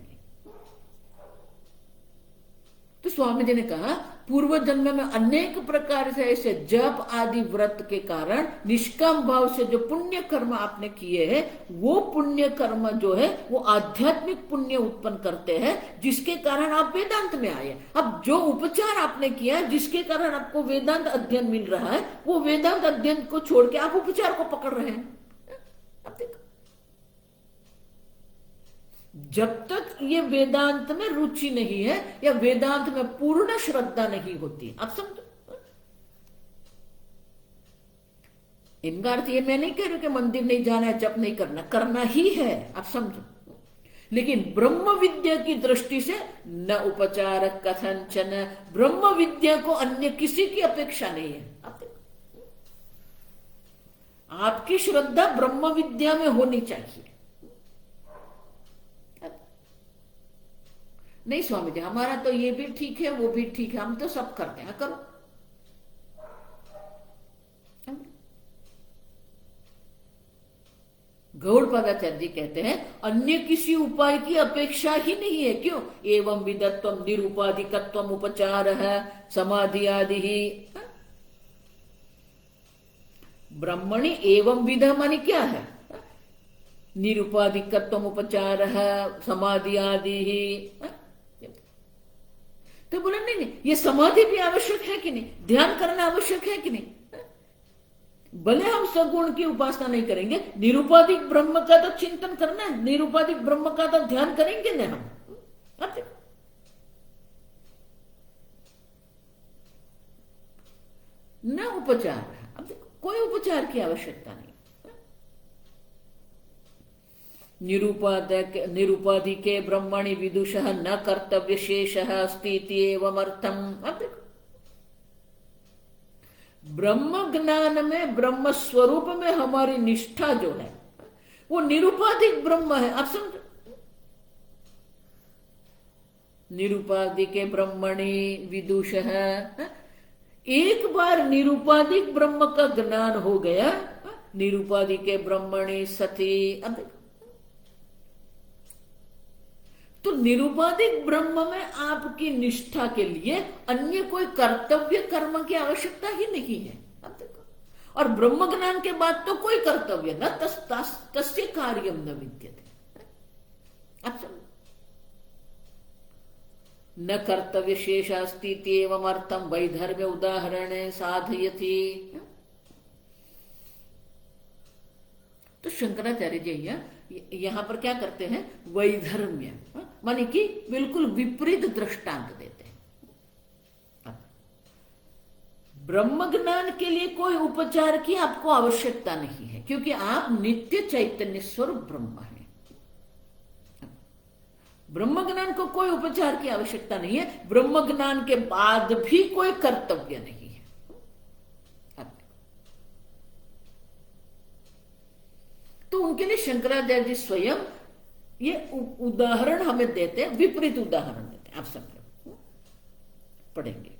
तो स्वामी जी ने कहा पूर्व जन्म में अनेक प्रकार से ऐसे जप आदि व्रत के कारण निष्काम भाव से जो पुण्य कर्म आपने किए हैं, वो पुण्य कर्म जो है वो आध्यात्मिक पुण्य उत्पन्न करते हैं, जिसके कारण आप वेदांत में आए। अब जो उपचार आपने किया, जिसके कारण आपको वेदांत अध्ययन मिल रहा है, वो वेदांत अध्ययन को छोड़ के आप उपचार को पकड़ रहे हैं। अब देखो, जब तक ये वेदांत में रुचि नहीं है या वेदांत में पूर्ण श्रद्धा नहीं होती, आप समझो। इनका अर्थ ये मैं नहीं कह रही कि मंदिर नहीं जाना है, जप नहीं करना, करना ही है, आप समझो। लेकिन ब्रह्म विद्या की दृष्टि से न उपचार कथनचन, ब्रह्म विद्या को अन्य किसी की अपेक्षा नहीं है। आपकी श्रद्धा ब्रह्म विद्या में होनी चाहिए। नहीं स्वामी जी, हमारा तो ये भी ठीक है, वो भी ठीक है, हम तो सब करते हैं। करो, गौड़पादाचार्य जी कहते हैं अन्य किसी उपाय की अपेक्षा ही नहीं है। क्यों? एवं विदत्वम निरुपाधिकत्वम उपचार है समाधि आदि ही। ब्रह्मणि एवं विधा मानी क्या है? निरुपाधिकत्वम उपचार है समाधि आदि ही। तो बोले नहीं नहीं, ये समाधि भी आवश्यक है कि नहीं, ध्यान करना आवश्यक है कि नहीं। भले हम सगुण की उपासना नहीं करेंगे, निरुपाधिक ब्रह्म का तो चिंतन करना है, निरुपाधिक ब्रह्म का तो ध्यान करेंगे ना हम। अब देखो, न उपचार है। अब देखो, कोई उपचार की आवश्यकता नहीं। निरुपाधि के ब्रह्मणि विदुषः न कर्तव्य शेषः अस्ति एवं अर्थम। अब देखो, ब्रह्म ज्ञान में, ब्रह्म स्वरूप में हमारी निष्ठा जो है वो निरुपाधिक ब्रह्म है। आप समझो, निरुपाधि के ब्रह्मणि विदुषः, एक बार निरुपाधिक ब्रह्म का ज्ञान हो गया, निरुपाधि के ब्रह्मणि सती। अब देखो, तो निरुपाधिक ब्रह्म में आपकी निष्ठा के लिए अन्य कोई कर्तव्य कर्म की आवश्यकता ही नहीं है। अब देखो, और ब्रह्म ज्ञान के बाद तो कोई कर्तव्य न तस्य कार्यम न विद्यते। अब समझो, न कर्तव्य शेष अस्ति एवं अर्थम वैधर्म्य उदाहरण साधयति। तो शंकराचार्य जी यहां पर क्या करते हैं? वैधर्म्य माने कि बिल्कुल विपरीत दृष्टांत देते हैं। ब्रह्म ज्ञान के लिए कोई उपचार की आपको आवश्यकता नहीं है, क्योंकि आप नित्य चैतन्य स्वरूप ब्रह्म हैं। ब्रह्म ज्ञान को कोई उपचार की आवश्यकता नहीं है। ब्रह्म ज्ञान के बाद भी कोई कर्तव्य नहीं है। तो उनके लिए शंकराचार्य जी स्वयं ये उदाहरण हमें देते हैं, विपरीत उदाहरण देते हैं। आप समझो, पढ़ेंगे।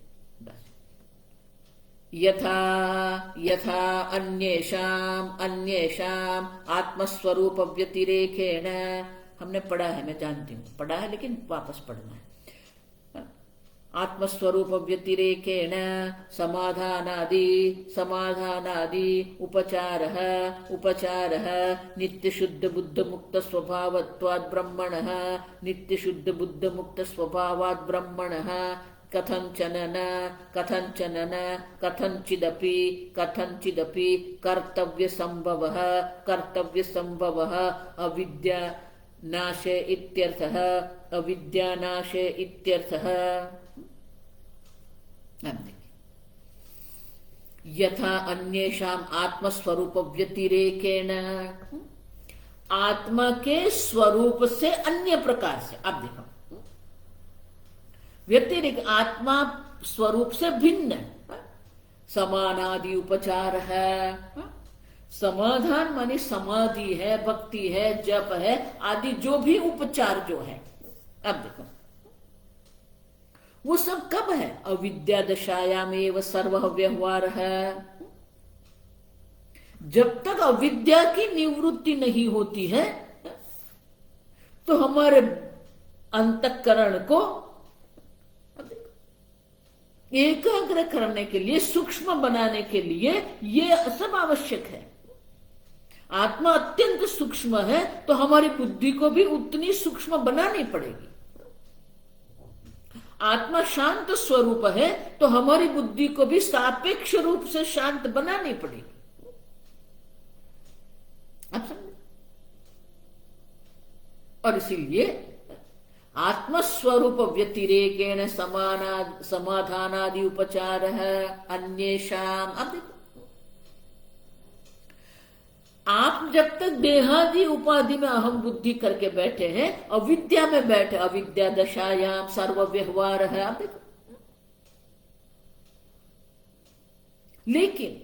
यथा यथा अन्येषाम आत्मस्वरूप व्यतिरेकेण। हमने पढ़ा है, मैं जानती हूं पढ़ा है, लेकिन वापस पढ़ना है। आत्मस्वरूप व्यतिरेकेण समाधानादि उपचारः नित्य शुद्ध बुद्ध मुक्त स्वभावत्वात् ब्रह्मणः नित्य शुद्ध बुद्ध मुक्त स्वभावात् ब्रह्मणः कथंचिदपि कर्तव्य संभवः अविद्या नाशे इत्यर्थः। यथा अन्येषाम आत्मस्वरूप व्यतिरेकेण, आत्मा के स्वरूप से अन्य प्रकार से। अब देखो, व्यतिरिक्त, आत्मा स्वरूप से भिन्न समानादि उपचार है। समाधान माने समाधि है, भक्ति है, जप है आदि जो भी उपचार जो है। अब देखो, वो सब कब है? अविद्या दशायाम एव सर्व व्यवहार है। जब तक अविद्या की निवृत्ति नहीं होती है तो हमारे अंतःकरण को एकाग्र करने के लिए, सूक्ष्म बनाने के लिए ये सब आवश्यक है। आत्मा अत्यंत सूक्ष्म है तो हमारी बुद्धि को भी उतनी सूक्ष्म बनानी पड़ेगी। आत्मा शांत स्वरूप है तो हमारी बुद्धि को भी सापेक्ष रूप से शांत बनानी पड़ेगी। आप समझे? और इसीलिए आत्मस्वरूप व्यतिरेकेण समाधानादि उपचार है अन्येषाम। अब देखो, आप जब तक देहादि उपाधि में अहम बुद्धि करके बैठे हैं, अविद्या में बैठे, अविद्या दशायाम सर्व व्यवहार है। आप देखो, लेकिन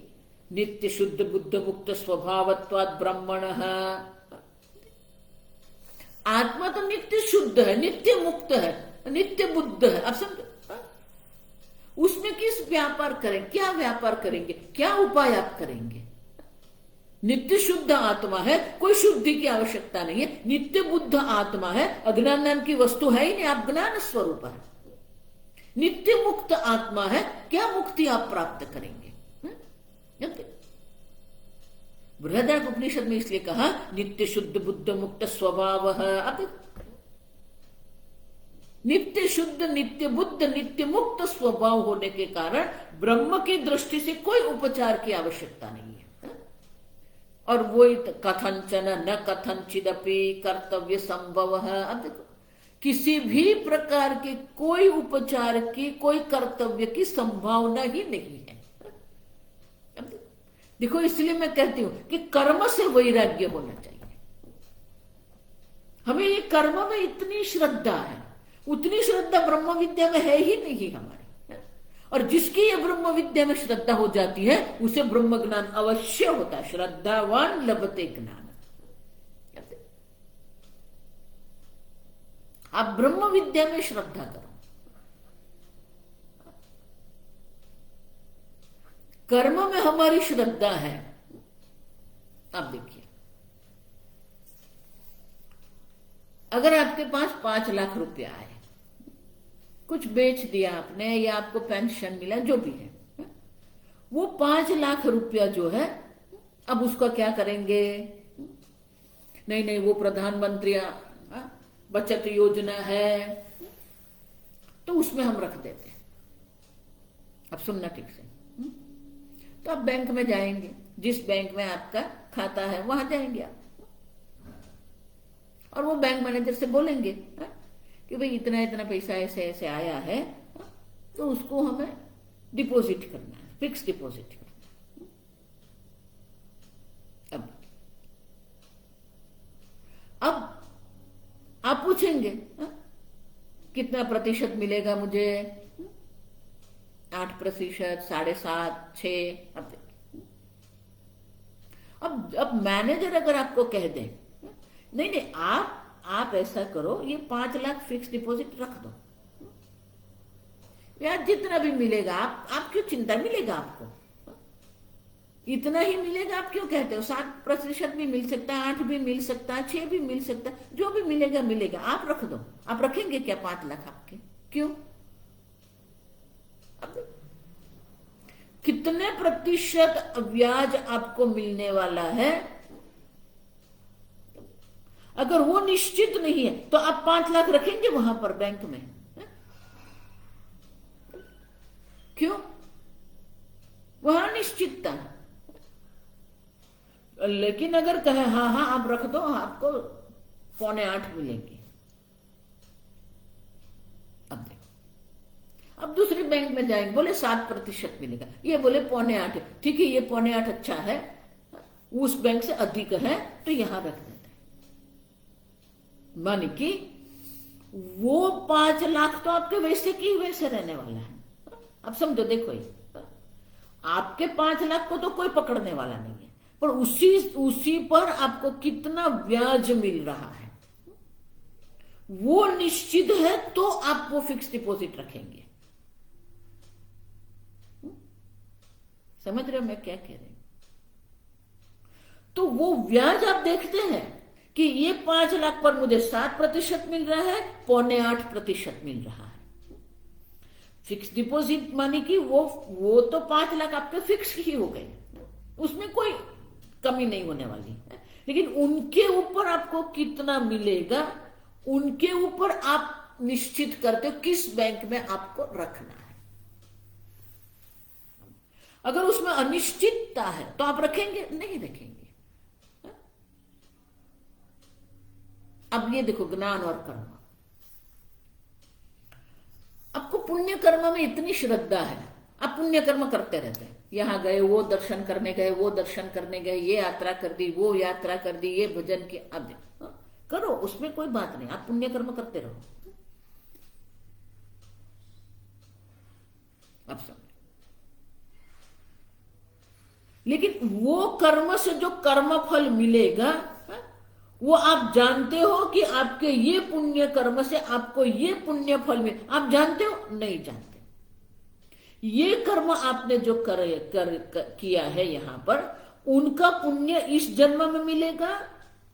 नित्य शुद्ध बुद्ध मुक्त स्वभावत्वात् ब्रह्मणः, आत्मा तो नित्य शुद्ध है, नित्य मुक्त है, नित्य बुद्ध है। अब समझो, उसमें किस व्यापार करें, क्या व्यापार करेंगे, क्या उपाय आप करेंगे? नित्य शुद्ध आत्मा है, कोई शुद्धि की आवश्यकता नहीं है। नित्य बुद्ध आत्मा है, अज्ञान नाम की वस्तु है ही नहीं, आप ज्ञान स्वरूप है। नित्य मुक्त आत्मा है, क्या मुक्ति आप प्राप्त करेंगे? बृहदारण्यक उपनिषद में इसलिए कहा नित्य शुद्ध बुद्ध मुक्त स्वभाव। अब नित्य शुद्ध, नित्य बुद्ध, नित्य मुक्त स्वभाव होने के कारण ब्रह्म की दृष्टि से कोई उपचार की आवश्यकता नहीं है। और वही कथंचन न कथंचिदपि कर्तव्य संभव। अब देखो, किसी भी प्रकार के कोई उपचार की, कोई कर्तव्य की संभावना ही नहीं है। देखो, इसलिए मैं कहती हूं कि कर्म से वैराग्य होना चाहिए। हमें ये कर्म में इतनी श्रद्धा है, उतनी श्रद्धा ब्रह्म विद्या में है ही नहीं हमारी। और जिसकी ये ब्रह्म विद्या में श्रद्धा हो जाती है उसे ब्रह्म ज्ञान अवश्य होता है। श्रद्धावान लभते ज्ञान। आप ब्रह्म विद्या में श्रद्धा करो। कर्म में हमारी श्रद्धा है। अब देखिए, अगर आपके पास 5 लाख रुपया है, कुछ बेच दिया आपने या आपको पेंशन मिला, जो भी है, वो 5 लाख रुपया जो है, अब उसका क्या करेंगे? नहीं नहीं, वो प्रधानमंत्री बचत योजना है तो उसमें हम रख देते हैं। अब सुनना ठीक से। तो आप बैंक में जाएंगे, जिस बैंक में आपका खाता है वहां जाएंगे आप, और वो बैंक मैनेजर से बोलेंगे कि भाई इतना इतना पैसा ऐसे ऐसे आया है, तो उसको हमें डिपॉजिट करना है, फिक्स डिपॉजिट करना है। अब आप पूछेंगे कितना प्रतिशत मिलेगा मुझे? 8%, 7.5%, 6%। अब मैनेजर अगर आपको कह दे नहीं नहीं, आप ऐसा करो, ये 5 लाख फिक्स डिपॉजिट रख दो, ब्याज जितना भी मिलेगा आप क्यों चिंता, मिलेगा आपको इतना ही मिलेगा। आप क्यों कहते हो? 7% भी मिल सकता है, 8 भी मिल सकता है, 6 भी मिल सकता है, जो भी मिलेगा मिलेगा, आप रख दो। आप रखेंगे क्या 5 लाख आपके? क्यों? कितने प्रतिशत ब्याज आपको मिलने वाला है? अगर वो निश्चित नहीं है तो आप 5 लाख रखेंगे वहां पर बैंक में? क्यों? वहां निश्चितता है। लेकिन अगर कहे हाँ हाँ आप रख दो, आपको 7.25 मिलेंगे। अब देखो, अब दूसरे बैंक में जाएंगे, बोले 7% मिलेगा, ये बोले 7.25। ठीक है, ये 7.25 अच्छा है, उस बैंक से अधिक है तो यहां रख देते हैं। माने कि वो 5 लाख तो आपके वैसे की वैसे रहने वाला है। अब समझो, देखो, ये आपके 5 लाख को तो कोई पकड़ने वाला नहीं है, पर उसी पर आपको कितना ब्याज मिल रहा है वो निश्चित है, तो आप वो फिक्स डिपॉजिट रखेंगे। समझ रहे हो मैं क्या कह रही हूं? तो वो ब्याज आप देखते हैं कि ये 5 लाख पर मुझे 7% मिल रहा है, 7.25% मिल रहा है। फिक्स डिपॉजिट माने कि वो तो 5 लाख आपके फिक्स ही हो गए, उसमें कोई कमी नहीं होने वाली है। लेकिन उनके ऊपर आपको कितना मिलेगा, उनके ऊपर आप निश्चित करते हो किस बैंक में आपको रखना है। अगर उसमें अनिश्चितता है तो आप रखेंगे? नहीं रखेंगे। अब ये देखो, ज्ञान और कर्म। आपको पुण्य कर्म में इतनी श्रद्धा है, आप पुण्य कर्म करते रहते हैं, यहां गए, वो दर्शन करने गए, वो दर्शन करने गए, ये यात्रा कर दी, वो यात्रा कर दी, ये भजन की। अब करो, उसमें कोई बात नहीं, आप पुण्य कर्म करते रहो। अब समझो, लेकिन वो कर्म से जो कर्म फल मिलेगा वो आप जानते हो कि आपके ये पुण्य कर्म से आपको ये पुण्य फल मिले, आप जानते हो? नहीं जानते। ये कर्म आपने जो किया है यहां पर, उनका पुण्य इस जन्म में मिलेगा,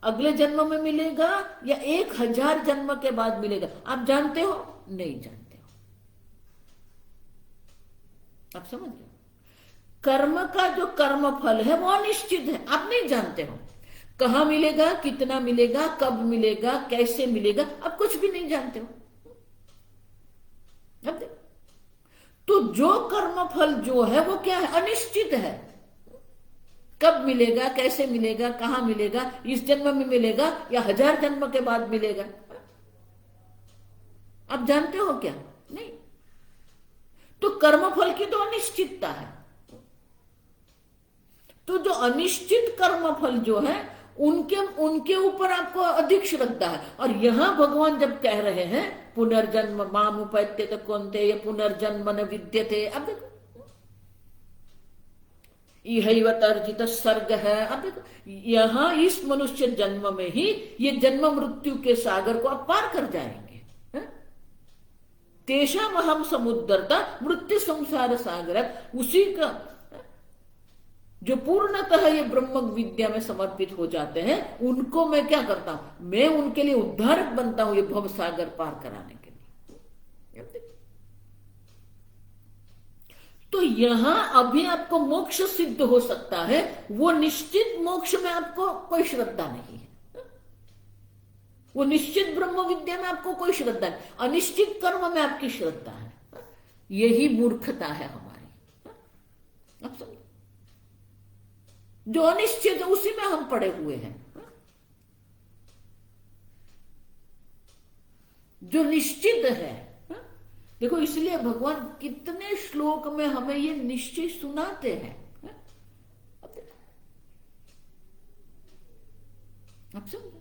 अगले जन्म में मिलेगा, या 1000 जन्म के बाद मिलेगा, आप जानते हो? नहीं जानते हो। आप समझ गए? कर्म का जो कर्म फल है वो अनिश्चित है, आप नहीं जानते हो कहां मिलेगा, कितना मिलेगा, कब मिलेगा, कैसे मिलेगा, आप कुछ भी नहीं जानते हो। अब देखो, तो जो कर्म फल जो है वो क्या है? अनिश्चित है। कब मिलेगा, कैसे मिलेगा, कहां मिलेगा, इस जन्म में मिलेगा या 1000 जन्म के बाद मिलेगा, आप जानते हो क्या? नहीं। तो कर्मफल की तो अनिश्चितता है। तो जो अनिश्चित कर्मफल जो है उनके उनके ऊपर आपको अधिक श्रद्धा है। और यहां भगवान जब कह रहे हैं पुनर्जन्म मामुपैत्यते कौन्तेय, ये पुनर्जन्म न विद्यते, अब देखो इहैव तर्जित सर्ग है। अब देखो यहां इस मनुष्य जन्म में ही ये जन्म मृत्यु के सागर को आप पार कर जाएंगे। तेषाम अहम समुद्रता मृत्यु संसार सागर, उसी का जो पूर्णतः ये ब्रह्म विद्या में समर्पित हो जाते हैं उनको मैं क्या करता हूं? मैं उनके लिए उद्धारक बनता हूं, ये भव सागर पार कराने के लिए। तो यहां अभी आपको मोक्ष सिद्ध हो सकता है, वो निश्चित मोक्ष में आपको कोई श्रद्धा नहीं है, वो निश्चित ब्रह्म विद्या में आपको कोई श्रद्धा नहीं, अनिश्चित कर्म में आपकी श्रद्धा है। यही मूर्खता है हमारी। आप समझ, जो अनिश्चित है उसी में हम पड़े हुए हैं। जो निश्चित है, देखो इसलिए भगवान कितने श्लोक में हमें ये निश्चय सुनाते हैं। आप समझे,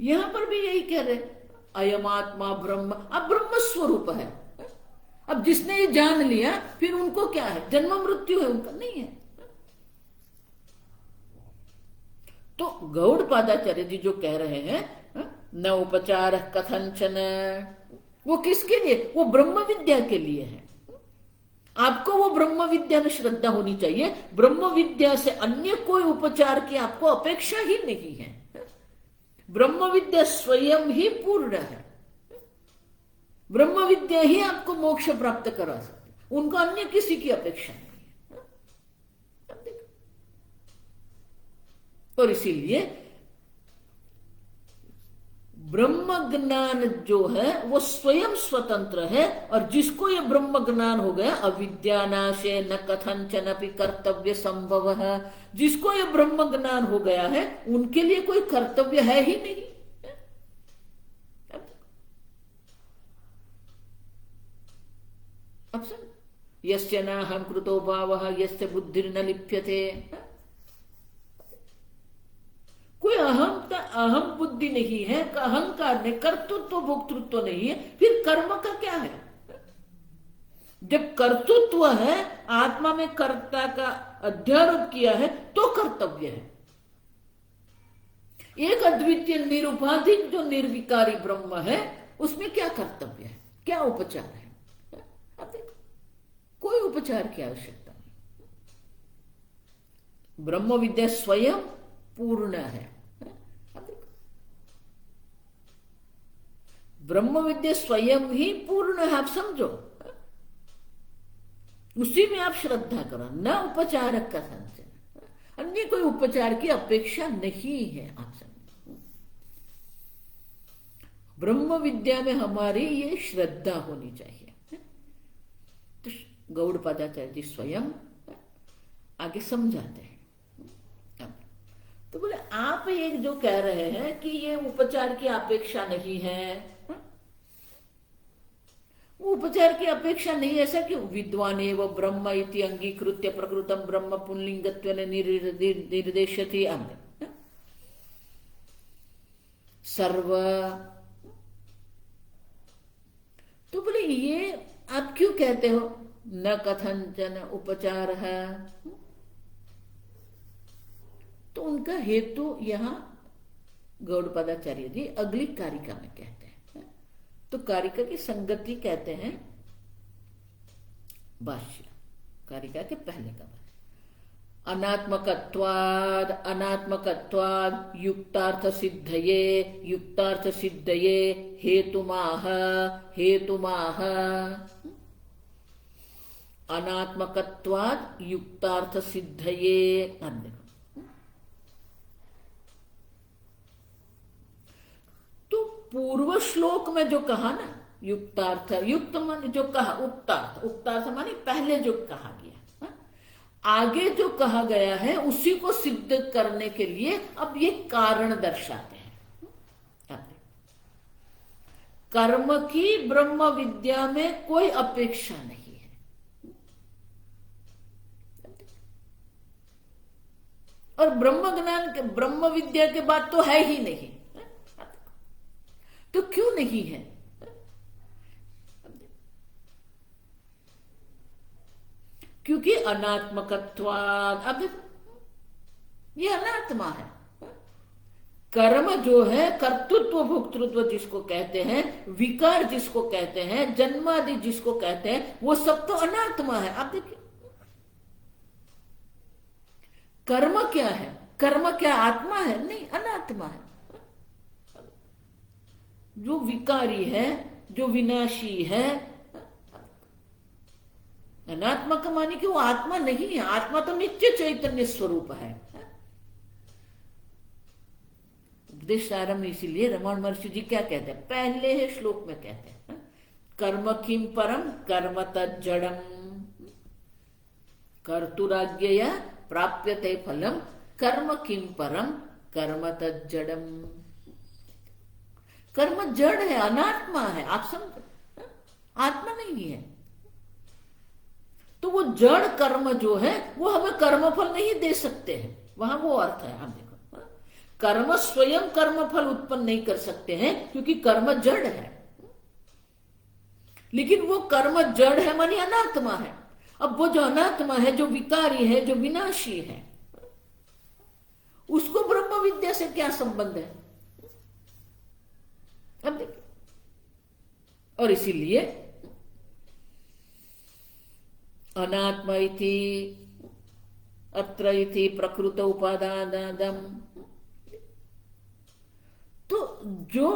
यहां पर भी यही कह रहे, अयम आत्मा ब्रह्म, अब ब्रह्म स्वरूप है। अब जिसने ये जान लिया फिर उनको क्या है? जन्म मृत्यु है, उनका नहीं है। तो गौड़पादाचार्य जी जो कह रहे हैं न उपचार कथंचन, वो किसके लिए? वो ब्रह्म विद्या के लिए है। आपको वो ब्रह्म विद्या में श्रद्धा होनी चाहिए। ब्रह्म विद्या से अन्य कोई उपचार की आपको अपेक्षा ही नहीं है। ब्रह्म विद्या स्वयं ही पूर्ण है। ब्रह्म विद्या ही आपको मोक्ष प्राप्त करा सकती, उनको अन्य किसी की अपेक्षा नहीं है। और इसीलिए ब्रह्म ज्ञान जो है वो स्वयं स्वतंत्र है। और जिसको ये ब्रह्म ज्ञान हो गया, अविद्यानाशे न कथंचन अपि कर्तव्य संभव है, जिसको ये ब्रह्म ज्ञान हो गया है उनके लिए कोई कर्तव्य है ही नहीं। अब सुन, यस्य नाहं कृतो भावः यस्य बुद्धिर्न लिप्यते, कोई अहम बुद्धि नहीं है, अहंकार नहीं, कर्तृत्व भोक्तृत्व नहीं है, फिर कर्म का क्या है? जब कर्तृत्व है, आत्मा में कर्ता का अध्यारोप किया है तो कर्तव्य है। एक अद्वितीय निरुपाधिक जो निर्विकारी ब्रह्म है उसमें क्या कर्तव्य है, क्या उपचार है? कोई उपचार की आवश्यकता नहीं। ब्रह्म विद्या स्वयं पूर्ण है। ब्रह्म विद्या स्वयं ही पूर्ण है, आप समझो। उसी में आप श्रद्धा करो, न उपचार का संचय, अन्य कोई उपचार की अपेक्षा नहीं है। आप समझो, ब्रह्म विद्या में हमारी ये श्रद्धा होनी चाहिए। तो गौड़पादाचार्य जी स्वयं आगे समझाते हैं। तो बोले आप एक जो कह रहे हैं कि ये उपचार की अपेक्षा नहीं है, वो उपचार की अपेक्षा नहीं, ऐसा क्यों? विद्वान एवं ब्रह्म इति अंगीकृत्य प्रकृतम ब्रह्म पुल्लिंगत्वेन निर्देशति सर्व। तो बोले ये आप क्यों कहते हो न कथंचन उपचार है? तो उनका हेतु यहां गौड़पादाचार्य जी अगली कारिका में कहते हैं। तो कारिका की संगति कहते हैं भाष्य, कारिका के पहले का भाष्य। अनात्मकत्वाद अनात्मकत्वाद युक्तार्थ सिद्धये युक्तार्थ सिद्धये हेतुमाह हेतुमाह अनात्मकत्वाद युक्तार्थ सिद्धये। तो पूर्व श्लोक में जो कहा ना युक्तार्थ, युक्त मान जो कहा उक्तार्थ, उक्तार्थ माने पहले जो कहा गया, आगे जो कहा गया है उसी को सिद्ध करने के लिए अब ये कारण दर्शाते हैं। कर्म की ब्रह्म विद्या में कोई अपेक्षा नहीं है, और ब्रह्म ज्ञान के ब्रह्म विद्या के बाद तो है ही नहीं। तो क्यों नहीं है? क्योंकि अनात्मकत्वाद, अब ये अनात्मा है। कर्म जो है, कर्तृत्व भोक्तृत्व जिसको कहते हैं, विकार जिसको कहते हैं, जन्मादि जिसको कहते हैं, वो सब तो अनात्मा है। आप देखिए कर्म क्या है? कर्म क्या आत्मा है? नहीं, अनात्मा है। जो विकारी है, जो विनाशी है, अनात्मा का माने कि वो आत्मा नहीं है। आत्मा तो नित्य चैतन्य स्वरूप है। उपदेश आरंभ इसीलिए रमण महर्षि जी क्या कहते हैं, पहले श्लोक में कहते हैं, कर्म किम परम कर्म तज्जड़म कर्तुराज्ञया प्राप्यते फलम कर्म किम परम कर्म तज्जड़म। कर्म जड़ है, अनात्मा है। आप समझ, आत्मा नहीं है। तो वो जड़ कर्म जो है वो हमें कर्मफल नहीं दे सकते हैं। वहां वो अर्थ है। हम देखो, कर्म स्वयं कर्मफल उत्पन्न नहीं कर सकते हैं क्योंकि कर्म जड़ है। लेकिन वो कर्म जड़ है मानी अनात्मा है। अब वो जो अनात्मा है, जो विकारी है, जो विनाशी है, उसको ब्रह्म विद्या से क्या संबंध है? अब देखिए, और इसीलिए अनात्मा इति अत्र इति प्रकृत उपादानदम। तो जो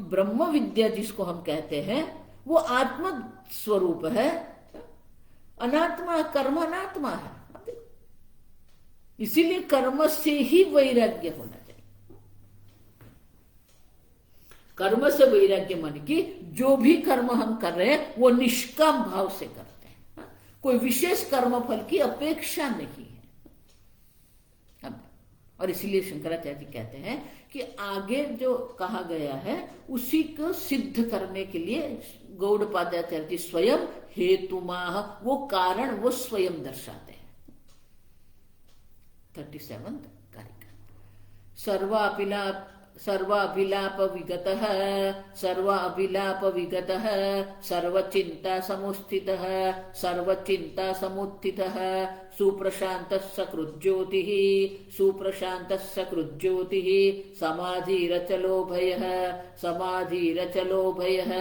ब्रह्म विद्या जिसको हम कहते हैं वो आत्म स्वरूप है, अनात्मा कर्म अनात्मा है। इसीलिए कर्म से ही वैराग्य होना चाहिए। कर्म से वैराग्य मान कि जो भी कर्म हम कर रहे हैं वो निष्काम भाव से करते हैं, कोई विशेष कर्म फल की अपेक्षा नहीं है। और इसीलिए शंकराचार्य जी कहते हैं कि आगे जो कहा गया है उसी को सिद्ध करने के लिए गौड़पादाचार्य जी स्वयं हेतुमाह, वो कारण वो स्वयं दर्शाते हैं। 37 कारिका। सर्वाभिलाप विगतः सर्वाभिलाप विगतः सर्वचिंता समुत्थितः सर्वचिंता समुत्थितः सुप्रशान्तः सकृज्योतिः सुप्रशान्तः सकृज्योतिः समाधिरचलो भयः समाधिरचलो भयः।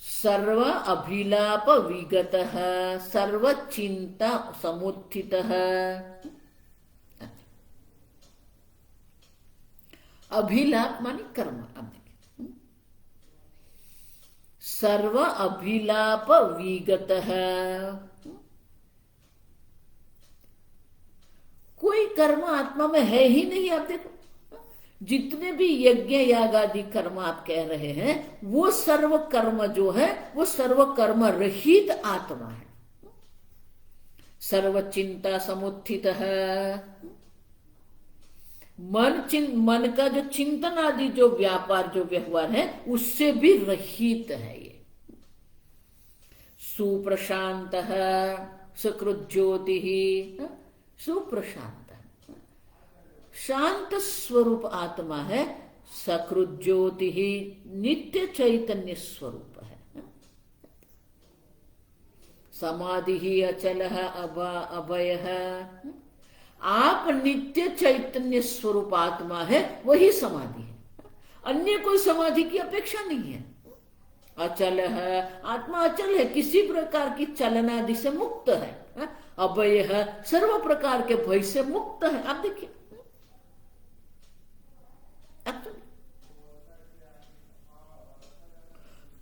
सर्व अभिलाप विगतः सर्व चिंता समुत्थितः। अभिलाप माने कर्म। सर्व अभिलाप विगतः, कोई कर्म आत्मा में है ही नहीं। आप देखो जितने भी यज्ञ याग आदि कर्म आप कह रहे हैं वो सर्व कर्म जो है वो सर्व कर्म रहित आत्मा है। सर्व चिंता समुत्थित है। मन का जो चिंतन आदि जो व्यापार जो व्यवहार है उससे भी रहित है ये। सुप्रशांत है सकृत ज्योति ही, सुप्रशांत शांत स्वरूप आत्मा है। सकृत ज्योति ही नित्य चैतन्य स्वरूप है। समाधि ही अचल है अभय है। आप नित्य चैतन्य स्वरूप आत्मा है, वही समाधि है। अन्य कोई समाधि की अपेक्षा नहीं है। अचल है, आत्मा अचल है, किसी प्रकार की चलनादि से मुक्त है। अभय है, सर्व प्रकार के भय से मुक्त है। आप देखिए,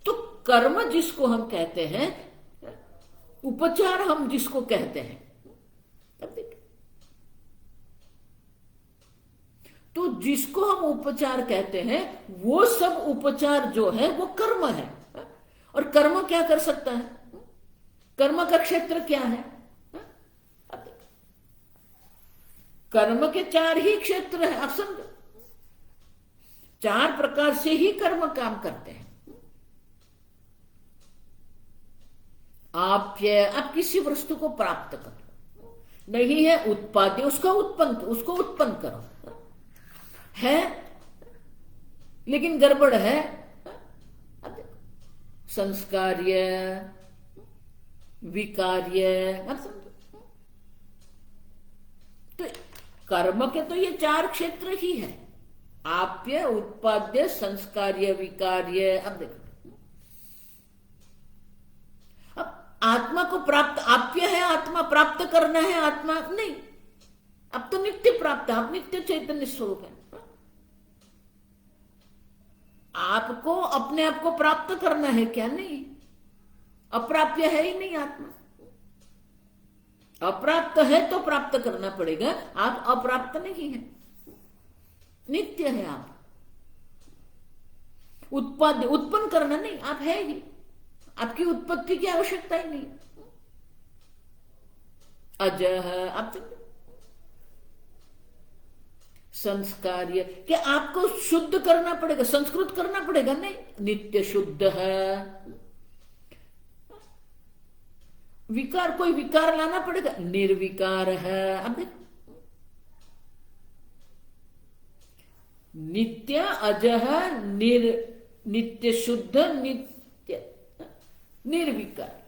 तो कर्म जिसको हम कहते हैं, उपचार हम जिसको कहते हैं, अब देखिए, तो जिसको हम उपचार कहते हैं वो सब उपचार जो है वो कर्म है। और कर्म क्या कर सकता है? कर्म का क्षेत्र क्या है? कर्म के चार ही क्षेत्र है, आप समझो, चार प्रकार से ही कर्म काम करते हैं। आप किसी वस्तु को प्राप्त करो, नहीं है उत्पाद्य, उसको उत्पन्न करो, है लेकिन गड़बड़ है, संस्कार्य, विकार्य, तो कर्म के तो ये चार क्षेत्र ही है, आप्य, उत्पाद्य, संस्कार्य, विकार्य। अब देखो, अब आत्मा को प्राप्त, आप्य है आत्मा, प्राप्त करना है आत्मा नहीं, अब तो नित्य प्राप्त है, आप नित्य चैतन्य स्वरूप है। आपको अपने आप को प्राप्त करना है क्या? नहीं, अप्राप्य है ही नहीं आत्मा, अप्राप्त है तो प्राप्त करना पड़ेगा, आप अप्राप्त नहीं है, नित्य है। आप उत्पाद्य, उत्पन्न करना नहीं, आप है ही, आपकी उत्पत्ति की आवश्यकता ही नहीं। अजय है, आप संस्कार्य, क्या आपको शुद्ध करना पड़ेगा, संस्कृत करना पड़ेगा? नहीं, नित्य शुद्ध है। विकार, कोई विकार लाना पड़ेगा? निर्विकार है। अब नित्य, अजह, नित्य शुद्ध, नित्य निर्विकार।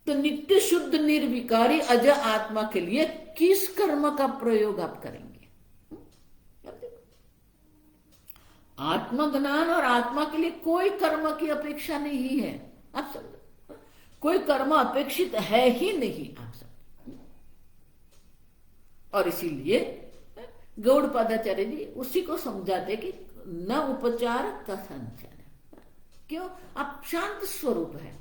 तो नित्य शुद्ध निर्विकारी अज आत्मा के लिए किस कर्म का प्रयोग आप करेंगे? आत्मज्ञान और आत्मा के लिए कोई कर्म की अपेक्षा नहीं है, आप समझो, कोई कर्म अपेक्षित है ही नहीं, आप समझो। और इसीलिए गौड़पादाचार्य जी उसी को समझाते कि न उपचार का संचय। क्यों? आप शांत स्वरूप है,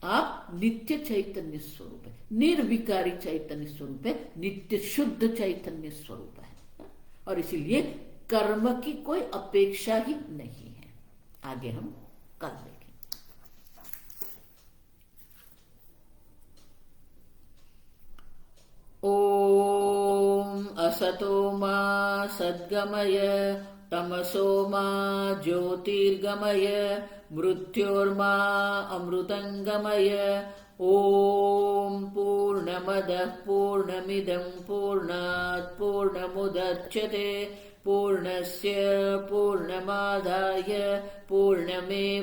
आप नित्य चैतन्य स्वरूप है, निर्विकारी चैतन्य स्वरूप है, नित्य शुद्ध चैतन्य स्वरूप है। और इसीलिए कर्म की कोई अपेक्षा ही नहीं है। आगे हम कल देखेंगे। ओम असतो मा सद्गमय तमसो मा ज्योतिर्गमय मृत्योर्मा अमृतंगमय। ओम पूर्णमदः पूर्णमिदं पूर्णात् पूर्णमुदच्यते पूर्णस्य पूर्णमादाय पूर्णमेवावशिष्यते।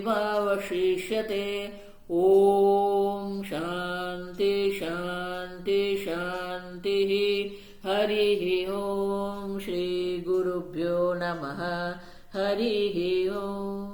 ओम शांति शांति शांति। हरिः ओम। श्री गुरुभ्यो नमः। हरिः ओम।